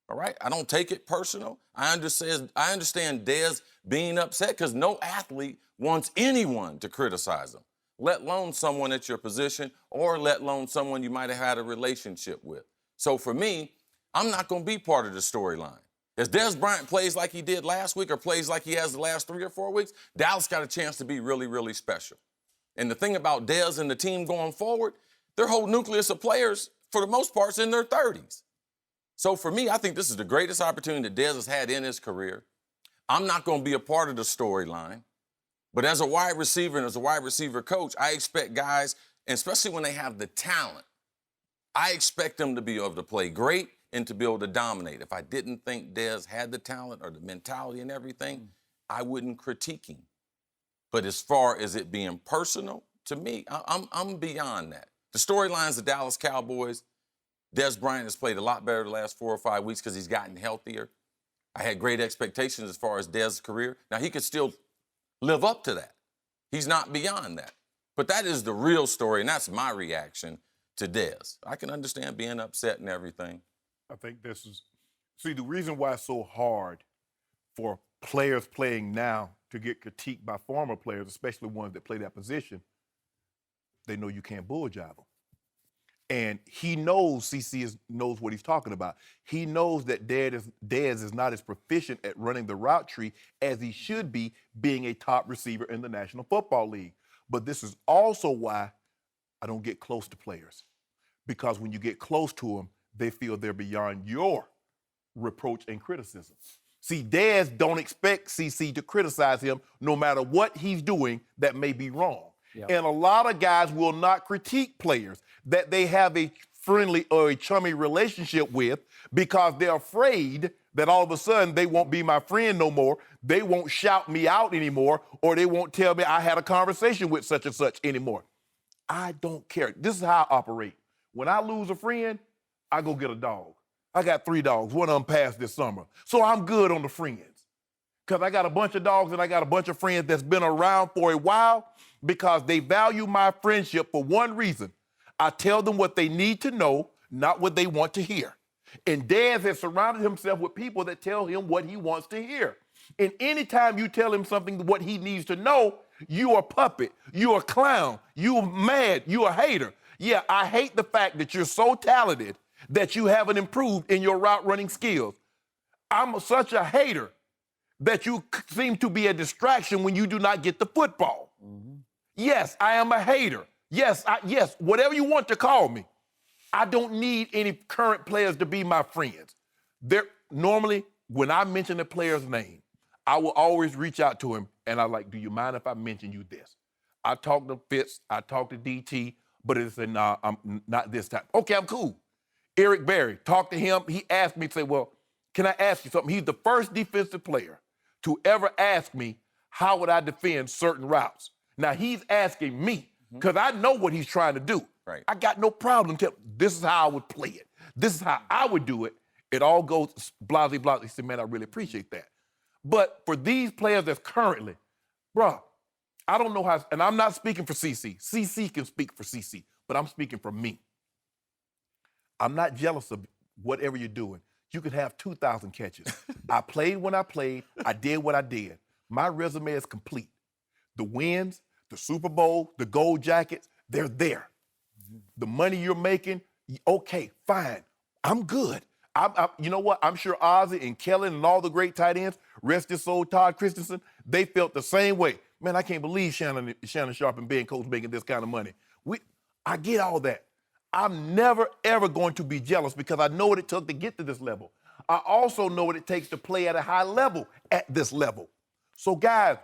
All right? I don't take it personal. I understand Dez being upset because no athlete wants anyone to criticize them, let alone someone at your position or let alone someone you might have had a relationship with. So for me, I'm not going to be part of the storyline. As Dez Bryant plays like he did last week or plays like he has the last 3 or 4 weeks, Dallas got a chance to be really, really special. And the thing about Dez and the team going forward, their whole nucleus of players, for the most part, is in their 30s. So for me, I think this is the greatest opportunity that Dez has had in his career. I'm not going to be a part of the storyline. But as a wide receiver and as a wide receiver coach, I expect guys, and especially when they have the talent, I expect them to be able to play great and to be able to dominate. If I didn't think Dez had the talent or the mentality and everything, I wouldn't critique him. But as far as it being personal, to me, I'm beyond that. The storylines of the Dallas Cowboys, Dez Bryant has played a lot better the last 4 or 5 weeks because he's gotten healthier. I had great expectations as far as Dez's career. Now, he could still live up to that. He's not beyond that. But that is the real story, and that's my reaction to Dez. I can understand being upset and everything. I think this is, see, the reason why it's so hard for players playing now to get critiqued by former players, especially ones that play that position, they know you can't bull jive them. And he knows, CC knows what he's talking about. He knows that Dez is not as proficient at running the route tree as he should be, being a top receiver in the National Football League. But this is also why I don't get close to players. Because when you get close to them, they feel they're beyond your reproach and criticism. See, Dez don't expect CC to criticize him no matter what he's doing that may be wrong. Yep. And a lot of guys will not critique players that they have a friendly or a chummy relationship with because they're afraid that all of a sudden they won't be my friend no more, they won't shout me out anymore, or they won't tell me I had a conversation with such and such anymore. I don't care. This is how I operate. When I lose a friend, I go get a dog. I got 3 dogs. One of them passed this summer. So I'm good on the friends. Because I got a bunch of dogs and I got a bunch of friends that's been around for a while because they value my friendship for one reason. I tell them what they need to know, not what they want to hear. And Dez has surrounded himself with people that tell him what he wants to hear. And anytime you tell him something, what he needs to know, you're a puppet, you're a clown, you're mad, you're a hater. Yeah, I hate the fact that you're so talented that you haven't improved in your route running skills. I'm such a hater that you seem to be a distraction when you do not get the football. Mm-hmm. Yes, I am a hater. Yes, whatever you want to call me. I don't need any current players to be my friends. Normally, when I mention a player's name, I will always reach out to him and I'm like, do you mind if I mention you this? I talked to Fitz, I talked to DT, but it said, nah, I'm not this time. Okay, I'm cool. Eric Berry, talked to him. He asked me, say, well, can I ask you something? He's the first defensive player to ever ask me, how would I defend certain routes? Now, he's asking me because I know what he's trying to do. Right. I got no problem telling this is how I would play it. This is how I would do it. It all goes blasey, blasey. He said, man, I really appreciate that. But for these players that's currently, bro, I don't know how, and I'm not speaking for CC. CC can speak for CC, but I'm speaking for me. I'm not jealous of whatever you're doing. You could have 2,000 catches. I played when I played. I did what I did. My resume is complete. The wins, the Super Bowl, the gold jackets, they're there. The money you're making, okay, fine. I'm good. You know what? I'm sure Ozzie and Kellen and all the great tight ends, rest his soul, Todd Christensen, they felt the same way. Man, I can't believe Shannon Sharpe and Ben Coates making this kind of money. I get all that. I'm never, ever going to be jealous because I know what it took to get to this level. I also know what it takes to play at a high level at this level. So, guys,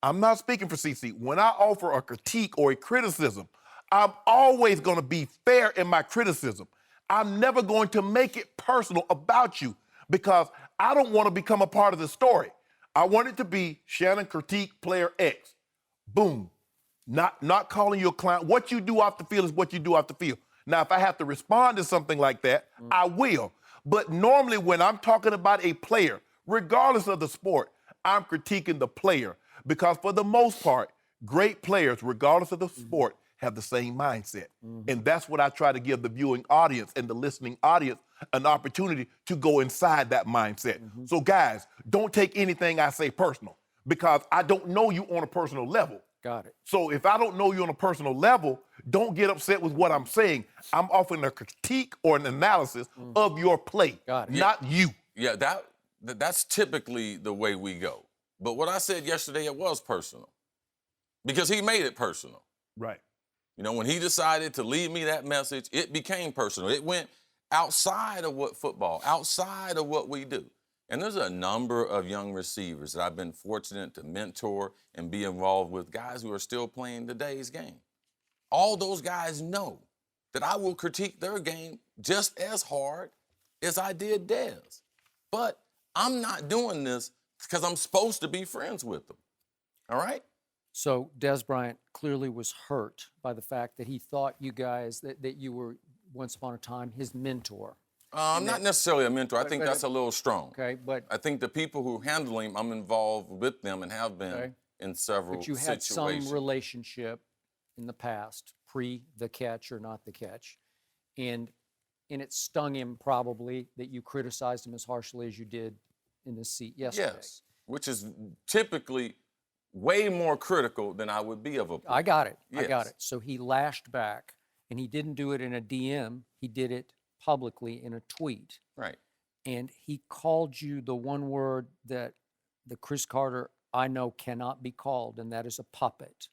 I'm not speaking for CC. When I offer a critique or a criticism, I'm always going to be fair in my criticism. I'm never going to make it personal about you because I don't want to become a part of the story. I want it to be Shannon critique player X. Boom. Not calling you a clown. What you do off the field is what you do off the field. Now, if I have to respond to something like that, I will. But normally when I'm talking about a player, regardless of the sport, I'm critiquing the player because for the most part, great players, regardless of the sport, have the same mindset. And that's what I try to give the viewing audience and the listening audience an opportunity to go inside that mindset. So guys, don't take anything I say personal because I don't know you on a personal level. Got it. So if I don't know you on a personal level, don't get upset with what I'm saying. I'm offering a critique or an analysis of your play, not you. Yeah, that's typically the way we go. But what I said yesterday, it was personal because he made it personal. Right. You know, when he decided to leave me that message, it became personal. It went outside of what football, outside of what we do. And there's a number of young receivers that I've been fortunate to mentor and be involved with, guys who are still playing today's game. All those guys know that I will critique their game just as hard as I did Dez. But I'm not doing this because I'm supposed to be friends with them. All right? So Dez Bryant clearly was hurt by the fact that he thought you guys, that you were once upon a time his mentor. I'm not necessarily a mentor. I think that's a little strong. Okay, but I think the people who handle him, I'm involved with them and have been in several situations. But you had some relationship in the past, pre the catch or not the catch, and it stung him probably that you criticized him as harshly as you did in the seat yesterday. Yes, which is typically way more critical than I would be of a player. I got it. Yes. I got it. So he lashed back, and he didn't do it in a DM. He did it publicly in a tweet. Right. And he called you the one word that the Cris Carter I know cannot be called, and that is a puppet.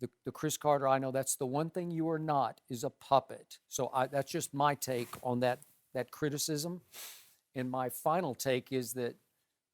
The Cris Carter I know, that's the one thing you are not, is a puppet. So that's just my take on that that criticism. And my final take is that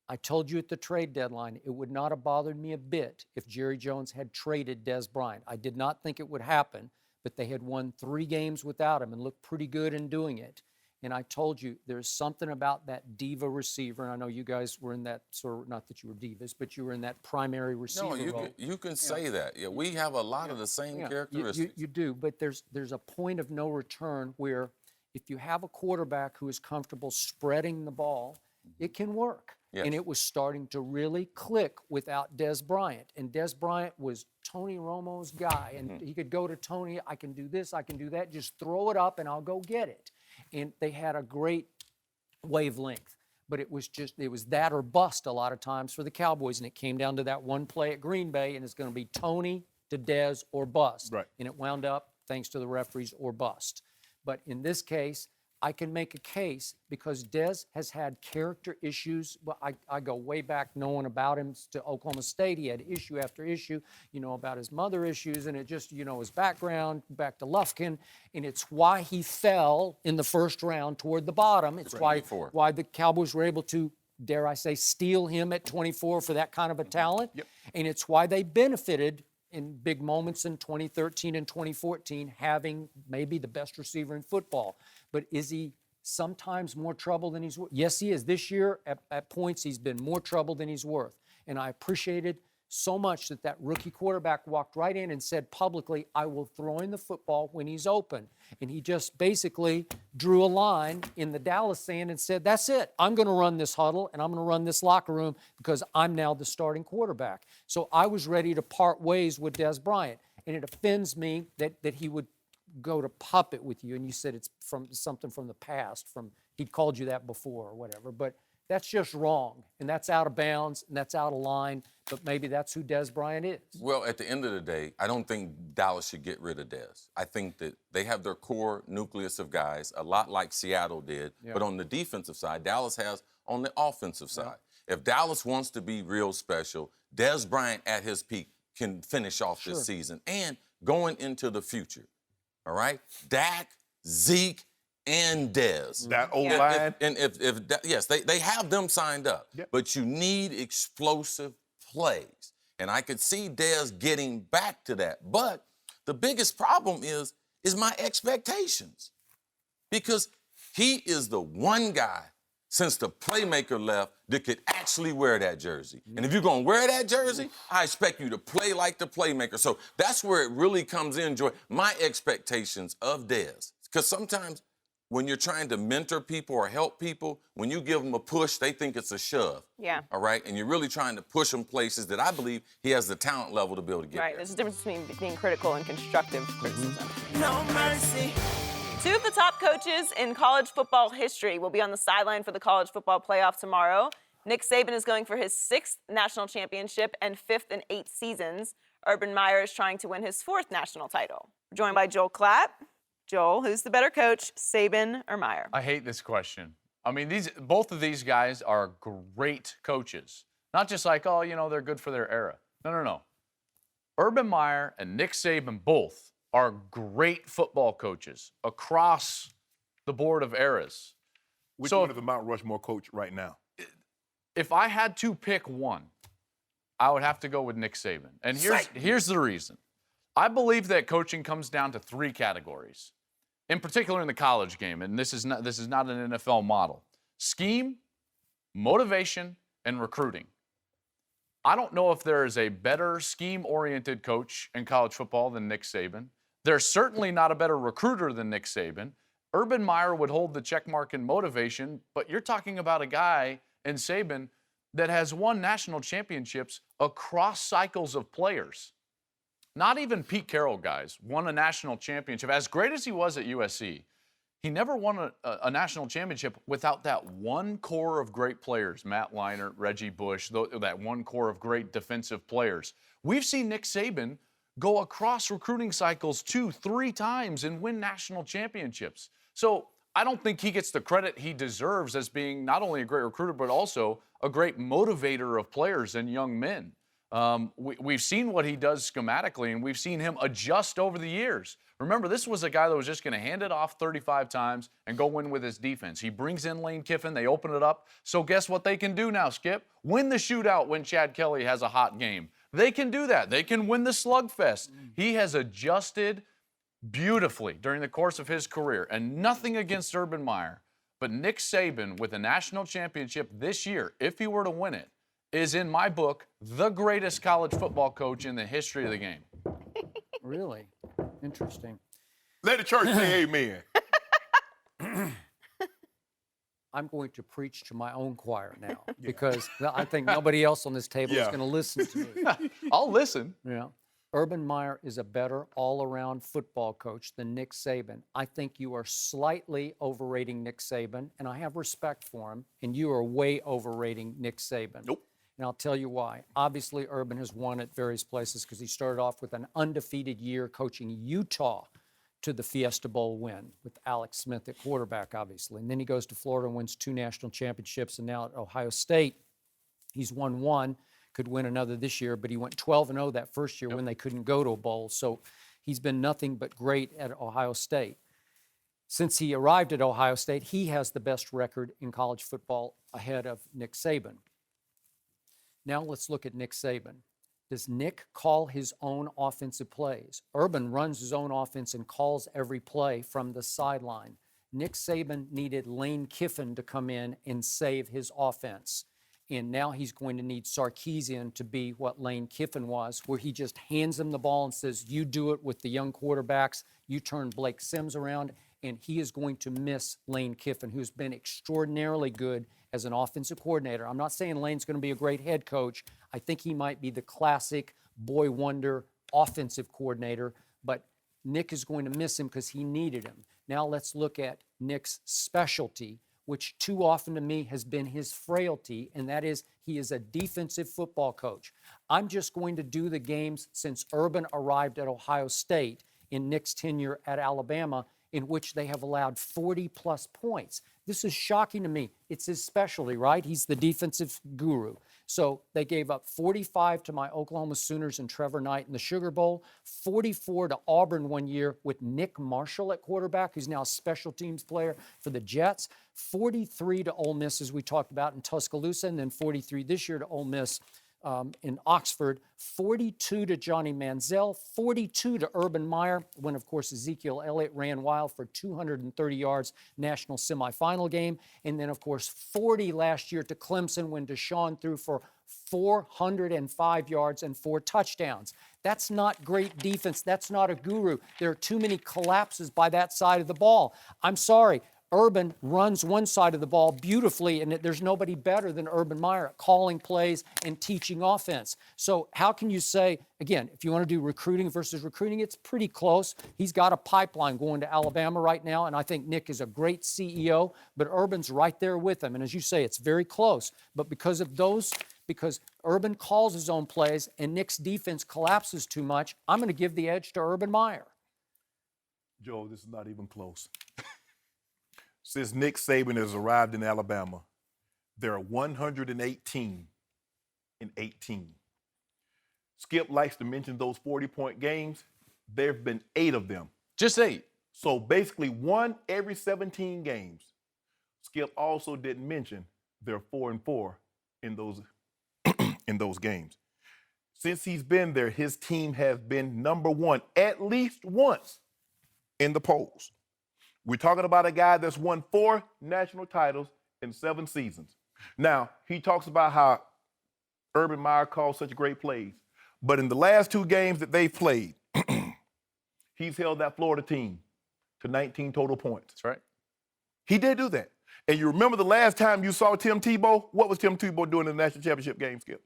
I told you at the trade deadline, it would not have bothered me a bit if Jerry Jones had traded Dez Bryant. I did not think it would happen, but they had won 3 games without him and looked pretty good in doing it. And I told you, there's something about that diva receiver, and I know you guys were in that sort of, not that you were divas, but you were in that primary receiver role. You can say that. Yeah, we have a lot of the same characteristics. You do, but there's a point of no return where if you have a quarterback who is comfortable spreading the ball, it can work. Yes. And it was starting to really click without Dez Bryant. And Dez Bryant was Tony Romo's guy. And he could go to Tony, I can do this, I can do that, just throw it up and I'll go get it. And they had a great wavelength. But it was that or bust a lot of times for the Cowboys. And it came down to that one play at Green Bay, and it's going to be Tony to Dez or bust. Right. And it wound up, thanks to the referees, or bust. But in this case, I can make a case because Dez has had character issues. Well, I go way back knowing about him to Oklahoma State. He had issue after issue, about his mother issues, and it just, his background, back to Lufkin, and it's why he fell in the first round toward the bottom. It's why the Cowboys were able to, dare I say, steal him at 24 for that kind of a talent. Yep. And it's why they benefited in big moments in 2013 and 2014, having maybe the best receiver in football. But is he sometimes more trouble than he's worth? Yes, he is. This year, at points, he's been more trouble than he's worth. And I appreciated so much that rookie quarterback walked right in and said publicly, I will throw in the football when he's open. And he just basically drew a line in the Dallas sand and said, that's it. I'm going to run this huddle and I'm going to run this locker room because I'm now the starting quarterback. So I was ready to part ways with Dez Bryant. And it offends me that he would go to puppet with you. And you said it's from something from the past, he'd called you that before or whatever. But that's just wrong, and that's out of bounds, and that's out of line, but maybe that's who Dez Bryant is. Well, at the end of the day, I don't think Dallas should get rid of Dez. I think that they have their core nucleus of guys, a lot like Seattle did, but on the defensive side, Dallas has on the offensive side. If Dallas wants to be real special, Dez Bryant at his peak can finish off this season and going into the future, all right? Dak, Zeke, and Dez. That O-line. Yes, they have them signed up. Yep. But you need explosive plays. And I could see Dez getting back to that. But the biggest problem is my expectations. Because he is the one guy since the playmaker left that could actually wear that jersey. And if you're going to wear that jersey, I expect you to play like the playmaker. So that's where it really comes in, Joy. My expectations of Dez. Because sometimes when you're trying to mentor people or help people, when you give them a push, they think it's a shove. Yeah. All right? And you're really trying to push them places that I believe he has the talent level to be able to get Right. there. There's a difference between being critical and constructive criticism. No mercy. 2 of the top coaches in college football history will be on the sideline for the college football playoff tomorrow. Nick Saban is going for his 6th national championship and 5th in 8 seasons. Urban Meyer is trying to win his 4th national title. We're joined by Joel Klatt. Joel, who's the better coach, Saban or Meyer? I hate this question. I mean, both of these guys are great coaches. Not just like, they're good for their era. No. Urban Meyer and Nick Saban both are great football coaches across the board of eras. Which one is the Mount Rushmore coach right now? If I had to pick one, I would have to go with Nick Saban. And here's the reason. I believe that coaching comes down to 3 categories. In particular in the college game, and this is not an NFL model. Scheme, motivation, and recruiting. I don't know if there is a better scheme-oriented coach in college football than Nick Saban. There's certainly not a better recruiter than Nick Saban. Urban Meyer would hold the checkmark in motivation, but you're talking about a guy in Saban that has won national championships across cycles of players. Not even Pete Carroll guys won a national championship. As great as he was at USC, he never won a national championship without that one core of great players, Matt Leinart, Reggie Bush, that one core of great defensive players. We've seen Nick Saban go across recruiting cycles 2-3 times and win national championships. So I don't think he gets the credit he deserves as being not only a great recruiter, but also a great motivator of players and young men. We've seen what he does schematically, and we've seen him adjust over the years. Remember, this was a guy that was just going to hand it off 35 times and go win with his defense. He brings in Lane Kiffin. They open it up. So guess what they can do now, Skip? Win the shootout when Chad Kelly has a hot game. They can do that. They can win the slugfest. He has adjusted beautifully during the course of his career, and nothing against Urban Meyer. But Nick Saban, with a national championship this year, if he were to win it, is, in my book, the greatest college football coach in the history of the game. Really? Interesting. Let the church say amen. I'm going to preach to my own choir now because I think nobody else on this table is going to listen to me. I'll listen. Yeah. Urban Meyer is a better all-around football coach than Nick Saban. I think you are slightly overrating Nick Saban, and I have respect for him, and you are way overrating Nick Saban. Nope. And I'll tell you why. Obviously, Urban has won at various places because he started off with an undefeated year coaching Utah to the Fiesta Bowl win with Alex Smith at quarterback, obviously. And then he goes to Florida and wins 2 national championships, and now at Ohio State, he's won 1. Could win another this year, but he went 12-0 that first year when they couldn't go to a bowl. So he's been nothing but great at Ohio State. Since he arrived at Ohio State, he has the best record in college football ahead of Nick Saban. Now let's look at Nick Saban. Does Nick call his own offensive plays? Urban runs his own offense and calls every play from the sideline. Nick Saban needed Lane Kiffin to come in and save his offense. And now he's going to need Sarkisian to be what Lane Kiffin was, where he just hands him the ball and says, you do it with the young quarterbacks. You turn Blake Sims around, and he is going to miss Lane Kiffin, who's been extraordinarily good as an offensive coordinator. I'm not saying Lane's going to be a great head coach. I think he might be the classic boy wonder offensive coordinator, but Nick is going to miss him because he needed him. Now let's look at Nick's specialty, which too often to me has been his frailty, and that is he is a defensive football coach. I'm just going to do the games since Urban arrived at Ohio State in Nick's tenure at Alabama, in which they have allowed 40-plus points. This is shocking to me. It's his specialty, right? He's the defensive guru. So they gave up 45 to my Oklahoma Sooners and Trevor Knight in the Sugar Bowl, 44 to Auburn one year with Nick Marshall at quarterback, who's now a special teams player for the Jets, 43 to Ole Miss, as we talked about, in Tuscaloosa, and then 43 this year to Ole Miss in Oxford, 42 to Johnny Manziel, 42 to Urban Meyer, when, of course, Ezekiel Elliott ran wild for 230 yards national semifinal game, and then, of course, 40 last year to Clemson when Deshaun threw for 405 yards and 4 touchdowns. That's not great defense. That's not a guru. There are too many collapses by that side of the ball. I'm sorry. Urban runs one side of the ball beautifully, and there's nobody better than Urban Meyer at calling plays and teaching offense. So how can you say, again, if you want to do recruiting versus recruiting, it's pretty close. He's got a pipeline going to Alabama right now, and I think Nick is a great CEO, but Urban's right there with him. And as you say, it's very close. But because Urban calls his own plays and Nick's defense collapses too much, I'm going to give the edge to Urban Meyer. Joe, this is not even close. Since Nick Saban has arrived in Alabama, there are 118 in 18. Skip likes to mention those 40-point games. There have been 8 of them. Just 8. So basically 1 every 17 games. Skip also didn't mention they're 4-4 in those in those games. Since he's been there, his team has been number 1 at least once in the polls. We're talking about a guy that's won 4 national titles in 7 seasons. Now, he talks about how Urban Meyer calls such great plays. But in the last 2 games that they've played, he's held that Florida team to 19 total points. That's right. He did do that. And you remember the last time you saw Tim Tebow? What was Tim Tebow doing in the national championship game, Skip?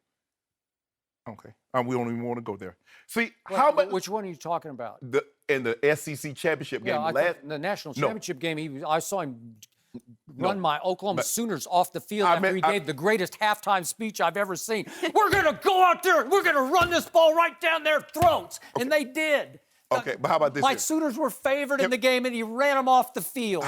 Okay. We don't even want to go there. See, Which one are you talking about? In the SEC championship game. The national championship game, I saw him run my Oklahoma Sooners off the field after he gave the greatest halftime speech I've ever seen. We're going to go out there, we're going to run this ball right down their throats. Okay. And they did. Okay, but how about this? My Sooners were favored in the game, and he ran them off the field.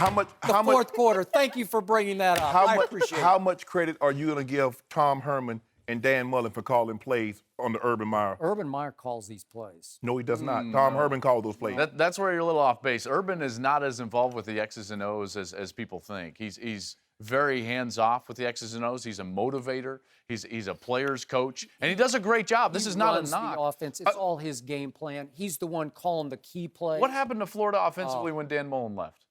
Fourth quarter. Thank you for bringing that up. I appreciate it. How much credit are you going to give Tom Herman and Dan Mullen for calling plays on the Urban Meyer. Urban Meyer calls these plays. No, he does not. Tom Herman called those plays. That's where you're a little off base. Urban is not as involved with the X's and O's as people think. He's very hands-off with the X's and O's. He's a motivator. He's a player's coach, and he does a great job. This is not a knock. The offense. It's all his game plan. He's the one calling the key plays. What happened to Florida offensively when Dan Mullen left?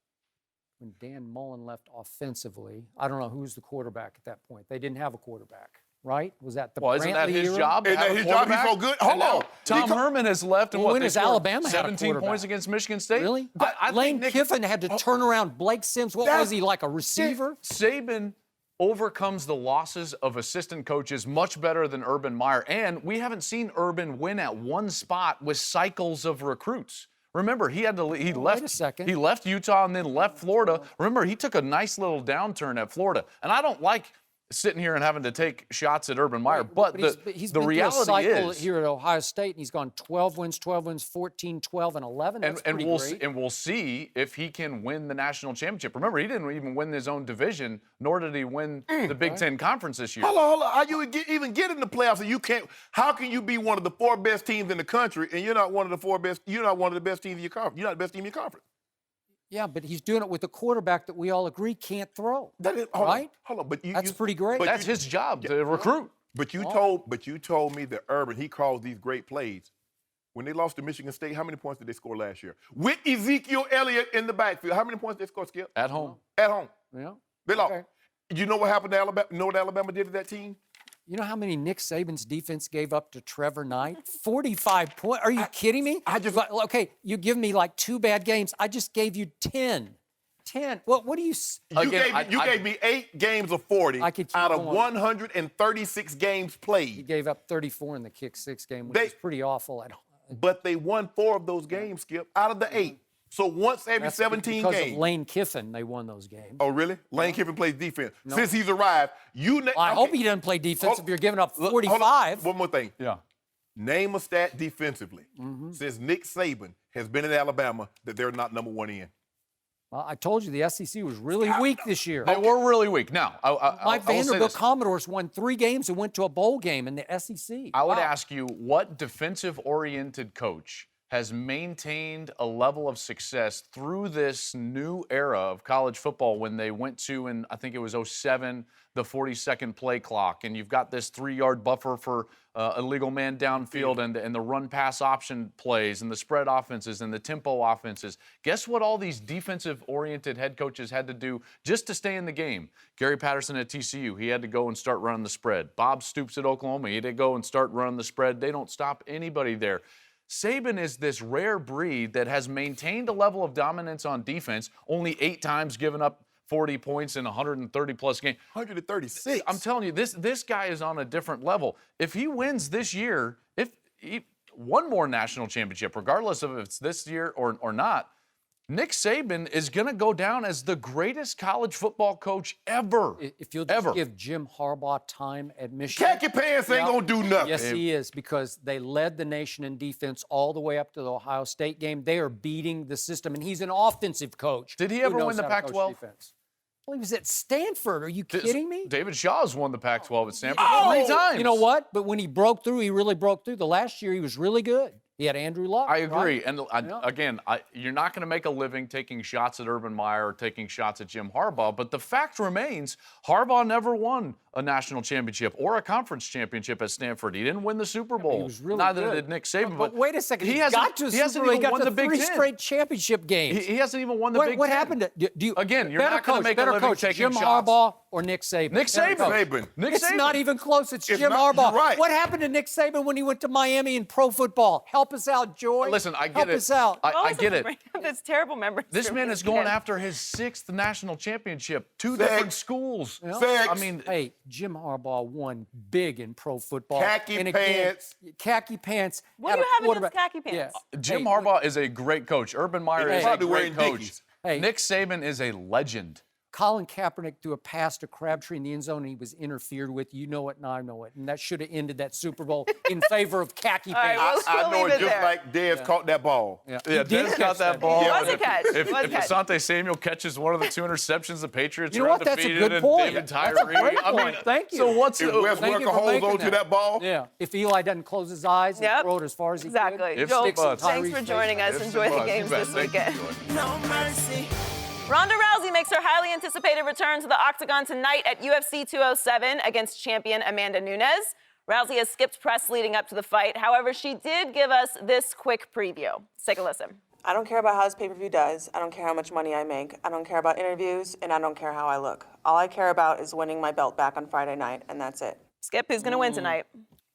When Dan Mullen left offensively, I don't know who's the quarterback at that point. They didn't have a quarterback, right? Was that the Well, isn't that Brantley his era? job? Isn't that his job? He's so good. Hold on. Tom Herman has left, and Well, what? when They has scored Alabama had a 17 quarterback? points against Michigan State? Really? I Lane think Kiffin had to turn around Blake Sims. What was he, like a receiver? Saban overcomes the losses of assistant coaches much better than Urban Meyer, and we haven't seen Urban win at one spot with cycles of recruits. Remember, he left. Wait a second. He left Utah and then left Florida. Remember, he took a nice little downturn at Florida, and I don't like sitting here and having to take shots at Urban Meyer, but he's the been reality through a cycle is here at Ohio State, and he's gone 12 wins, 14, 12, and 11. That's pretty great. And we'll see if he can win the national championship. Remember, he didn't even win his own division, nor did he win the Big Ten Conference this year. Hold on. How you even get in the playoffs and you can't? How can you be one of the 4 best teams in the country and you're not one of the 4 best? You're not one of the best teams in your conference. You're not the best team in your conference. Yeah, but he's doing it with a quarterback that we all agree can't throw. Hold on. But That's pretty great. But That's his job to recruit. But you told me that Urban, he calls these great plays. When they lost to Michigan State, how many points did they score last year? With Ezekiel Elliott in the backfield, how many points did they score, Skip? At home. At home. Yeah. They lost. Okay. You know what happened to Alabama? You know what Alabama did to that team? You know how many Nick Saban's defense gave up to Trevor Knight? 45 points. Are you kidding me? Okay, you give me like 2 bad games. I just gave you 10. 10. What do you? You gave me 8 games of 40 I could keep out of going. 136 games He played. gave up 34 in the kick 6 game, which is pretty awful at home. But they won 4 of those games, Skip, out of the 8. So once every 17 because games. of Lane Kiffin, they won those games. Oh, really? Lane Kiffin plays defense. Since he's arrived, I hope he doesn't play defense if you're giving up 45. Hold on. One more thing. Yeah. Name a stat defensively since Nick Saban has been in Alabama that they're not number 1 in. Well, I told you the SEC was really weak this year. They were really weak. Now, My I will say Vanderbilt this. Commodores won 3 games and went to a bowl game in the SEC. I would ask you, what defensive-oriented coach has maintained a level of success through this new era of college football when they went to, in I think it was 2007, the 40-second play clock, and you've got this 3-yard buffer for illegal man downfield and the run-pass option plays and the spread offenses and the tempo offenses. Guess what all these defensive-oriented head coaches had to do just to stay in the game? Gary Patterson at TCU, he had to go and start running the spread. Bob Stoops at Oklahoma, he had to go and start running the spread. They don't stop anybody there. Saban is this rare breed that has maintained a level of dominance on defense, only 8 times given up 40 points in 130-plus games. 136. I'm telling you, this guy is on a different level. If he wins this year, if he one more national championship, regardless of if it's this year or not, Nick Saban is going to go down as the greatest college football coach ever. If you'll just give Jim Harbaugh time at Michigan. Khaki pants ain't going to do nothing. Yes, he is, because they led the nation in defense all the way up to the Ohio State game. They are beating the system, and he's an offensive coach. Did he who ever knows win the how to coach Pac-12? defense. Well, he was at Stanford. Are you kidding me? David Shaw's won the Pac-12 at Stanford Oh! 3 times. You know what? But when he broke through, he really broke through. The last year, he was really good. He had Andrew Luck. I agree. Right? And again, you're not going to make a living taking shots at Urban Meyer or taking shots at Jim Harbaugh. But the fact remains, Harbaugh never won a national championship or a conference championship at Stanford. He didn't win the Super Bowl. He was really Neither good. did Nick Saban. But wait a second. He He hasn't got to he hasn't Super Bowl. He even got won to the Big 3 Ten. straight championship games. He hasn't even won the Big Ten. What happened? Again, you're better not gonna coach, make a better living coach, taking Jim shots. Harbaugh or Nick Saban? Nick Better Saban. coach. Saban. Nick It's Saban. not even close. It's Jim not- Harbaugh. you're right. What happened to Nick Saban when he went to Miami in pro football? Help us out, Joy. Listen, I get Help it. us out. I get it. This terrible memory. This man is going after his 6th national championship. 2 Facts. different schools. Facts. I mean, Hey, Jim Harbaugh won big in pro football. Khaki And again, pants. Khaki pants. What at do you a have against quarterback. khaki pants? Yeah. Jim Hey, Harbaugh is a great coach. Urban Meyer He's is a probably great wearing coach. Dickies. Hey. Nick Saban is a legend. Colin Kaepernick threw a pass to Crabtree in the end zone, and he was interfered with. You know it, and I know it. And that should have ended that Super Bowl in favor of khaki pants. I know it just like Dez caught that ball. Yeah, Dez caught that ball. It was a catch. If Asante Samuel catches one of the 2 interceptions, the Patriots You know are what? That's a undefeated. good point. And David That's a Tyree. great point. Thank you. So what's If Wes Thank you Welker for holds making on to that ball, Yeah, if Eli doesn't close his eyes and throw it as far as he Exactly. could. Joel, Ifs and buts. thanks for joining us. Enjoy the games this weekend. No mercy. Ronda Rousey makes her highly anticipated return to the octagon tonight at UFC 207 against champion Amanda Nunes. Rousey has skipped press leading up to the fight. However, she did give us this quick preview. Let's take a listen. I don't care about how this pay-per-view does. I don't care how much money I make. I don't care about interviews, and I don't care how I look. All I care about is winning my belt back on Friday night, and that's it. Skip, who's going to win tonight?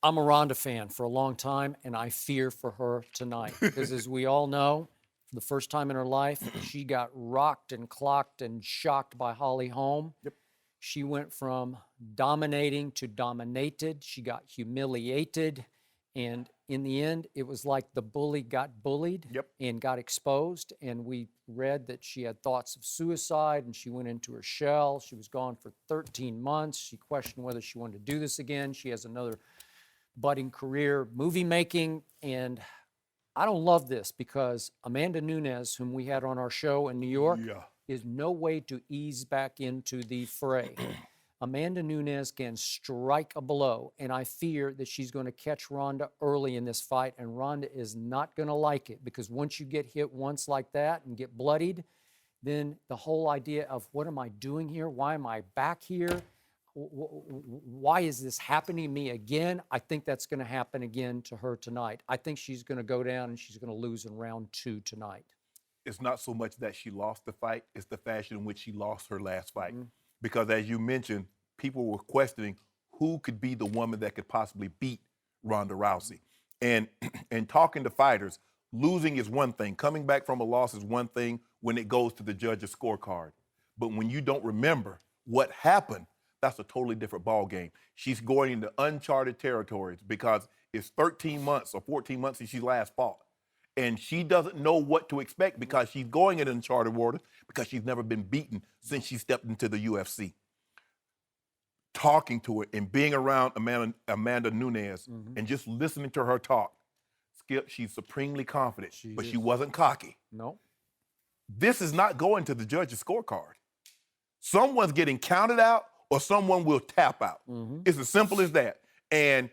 I'm a Ronda fan for a long time, and I fear for her tonight. Because as we all know, for the first time in her life, she got rocked and clocked and shocked by Holly Holm. Yep. She went from dominating to dominated. She got humiliated. And in the end, it was like the bully got bullied and got exposed. And we read that she had thoughts of suicide and she went into her shell. She was gone for 13 months. She questioned whether she wanted to do this again. She has another budding career, movie making. And I don't love this because Amanda Nunes, whom we had on our show in New York, is no way to ease back into the fray. Amanda Nunes can strike a blow, and I fear that she's going to catch Ronda early in this fight, and Ronda is not going to like it because once you get hit once like that and get bloodied, then the whole idea of what am I doing here? Why am I back here? Why is this happening to me again? I think that's going to happen again to her tonight. I think she's going to go down and she's going to lose in round 2 tonight. It's not so much that she lost the fight, it's the fashion in which she lost her last fight. Because as you mentioned, people were questioning who could be the woman that could possibly beat Ronda Rousey. And talking to fighters, losing is one thing. Coming back from a loss is one thing when it goes to the judge's scorecard. But when you don't remember what happened, that's a totally different ball game. She's going into uncharted territories because it's 13 months or 14 months since she last fought. And she doesn't know what to expect because she's going in uncharted waters because she's never been beaten since she stepped into the UFC. Talking to her and being around Amanda Nunes and just listening to her talk, Skip, she's supremely confident, but she wasn't cocky. No. This is not going to the judge's scorecard. Someone's getting counted out or someone will tap out. It's as simple as that. And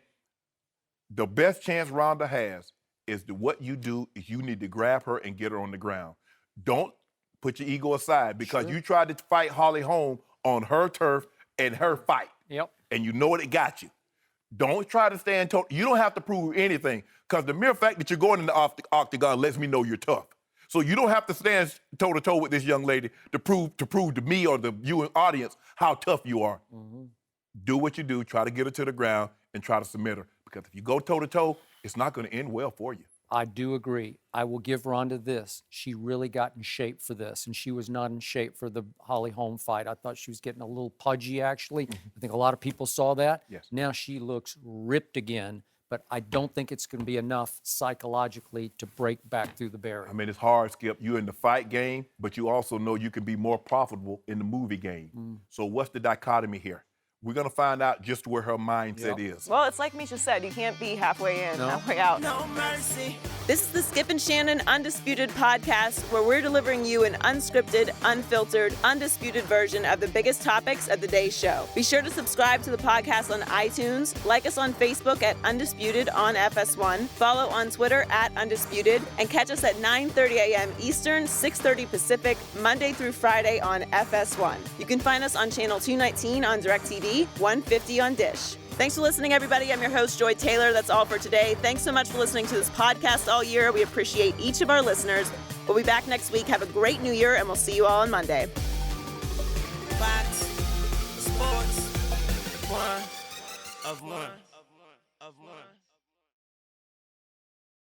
the best chance Ronda has is what you do is you need to grab her and get her on the ground. Don't put your ego aside because you tried to fight Holly Holm on her turf and her fight. And you know what it got you. Don't try to stand toe. You don't have to prove anything because the mere fact that you're going in the octagon lets me know you're tough. So you don't have to stand toe-to-toe with this young lady to prove to me or the viewing audience how tough you are. Do what you do. Try to get her to the ground and try to submit her. Because if you go toe-to-toe, it's not going to end well for you. I do agree. I will give Ronda this. She really got in shape for this, and she was not in shape for the Holly Holm fight. I thought she was getting a little pudgy, actually. I think a lot of people saw that. Now she looks ripped again, but I don't think it's going to be enough psychologically to break back through the barrier. I mean, it's hard, Skip. You're in the fight game, but you also know you can be more profitable in the movie game. So what's the dichotomy here? We're going to find out just where her mindset is. Well, it's like Misha said, you can't be halfway in, halfway out. No mercy. This is the Skip and Shannon Undisputed podcast, where we're delivering you an unscripted, unfiltered, undisputed version of the biggest topics of the day's show. Be sure to subscribe to the podcast on iTunes, like us on Facebook at Undisputed on FS1, follow on Twitter at Undisputed, and catch us at 9:30 a.m. Eastern, 6:30 Pacific, Monday through Friday on FS1. You can find us on channel 219 on DirecTV, 150 on Dish. Thanks for listening, everybody. I'm your host, Joy Taylor. That's all for today. Thanks so much for listening to this podcast all year. We appreciate each of our listeners. We'll be back next week. Have a great new year, and we'll see you all on Monday. Fox Sports 1 of 1.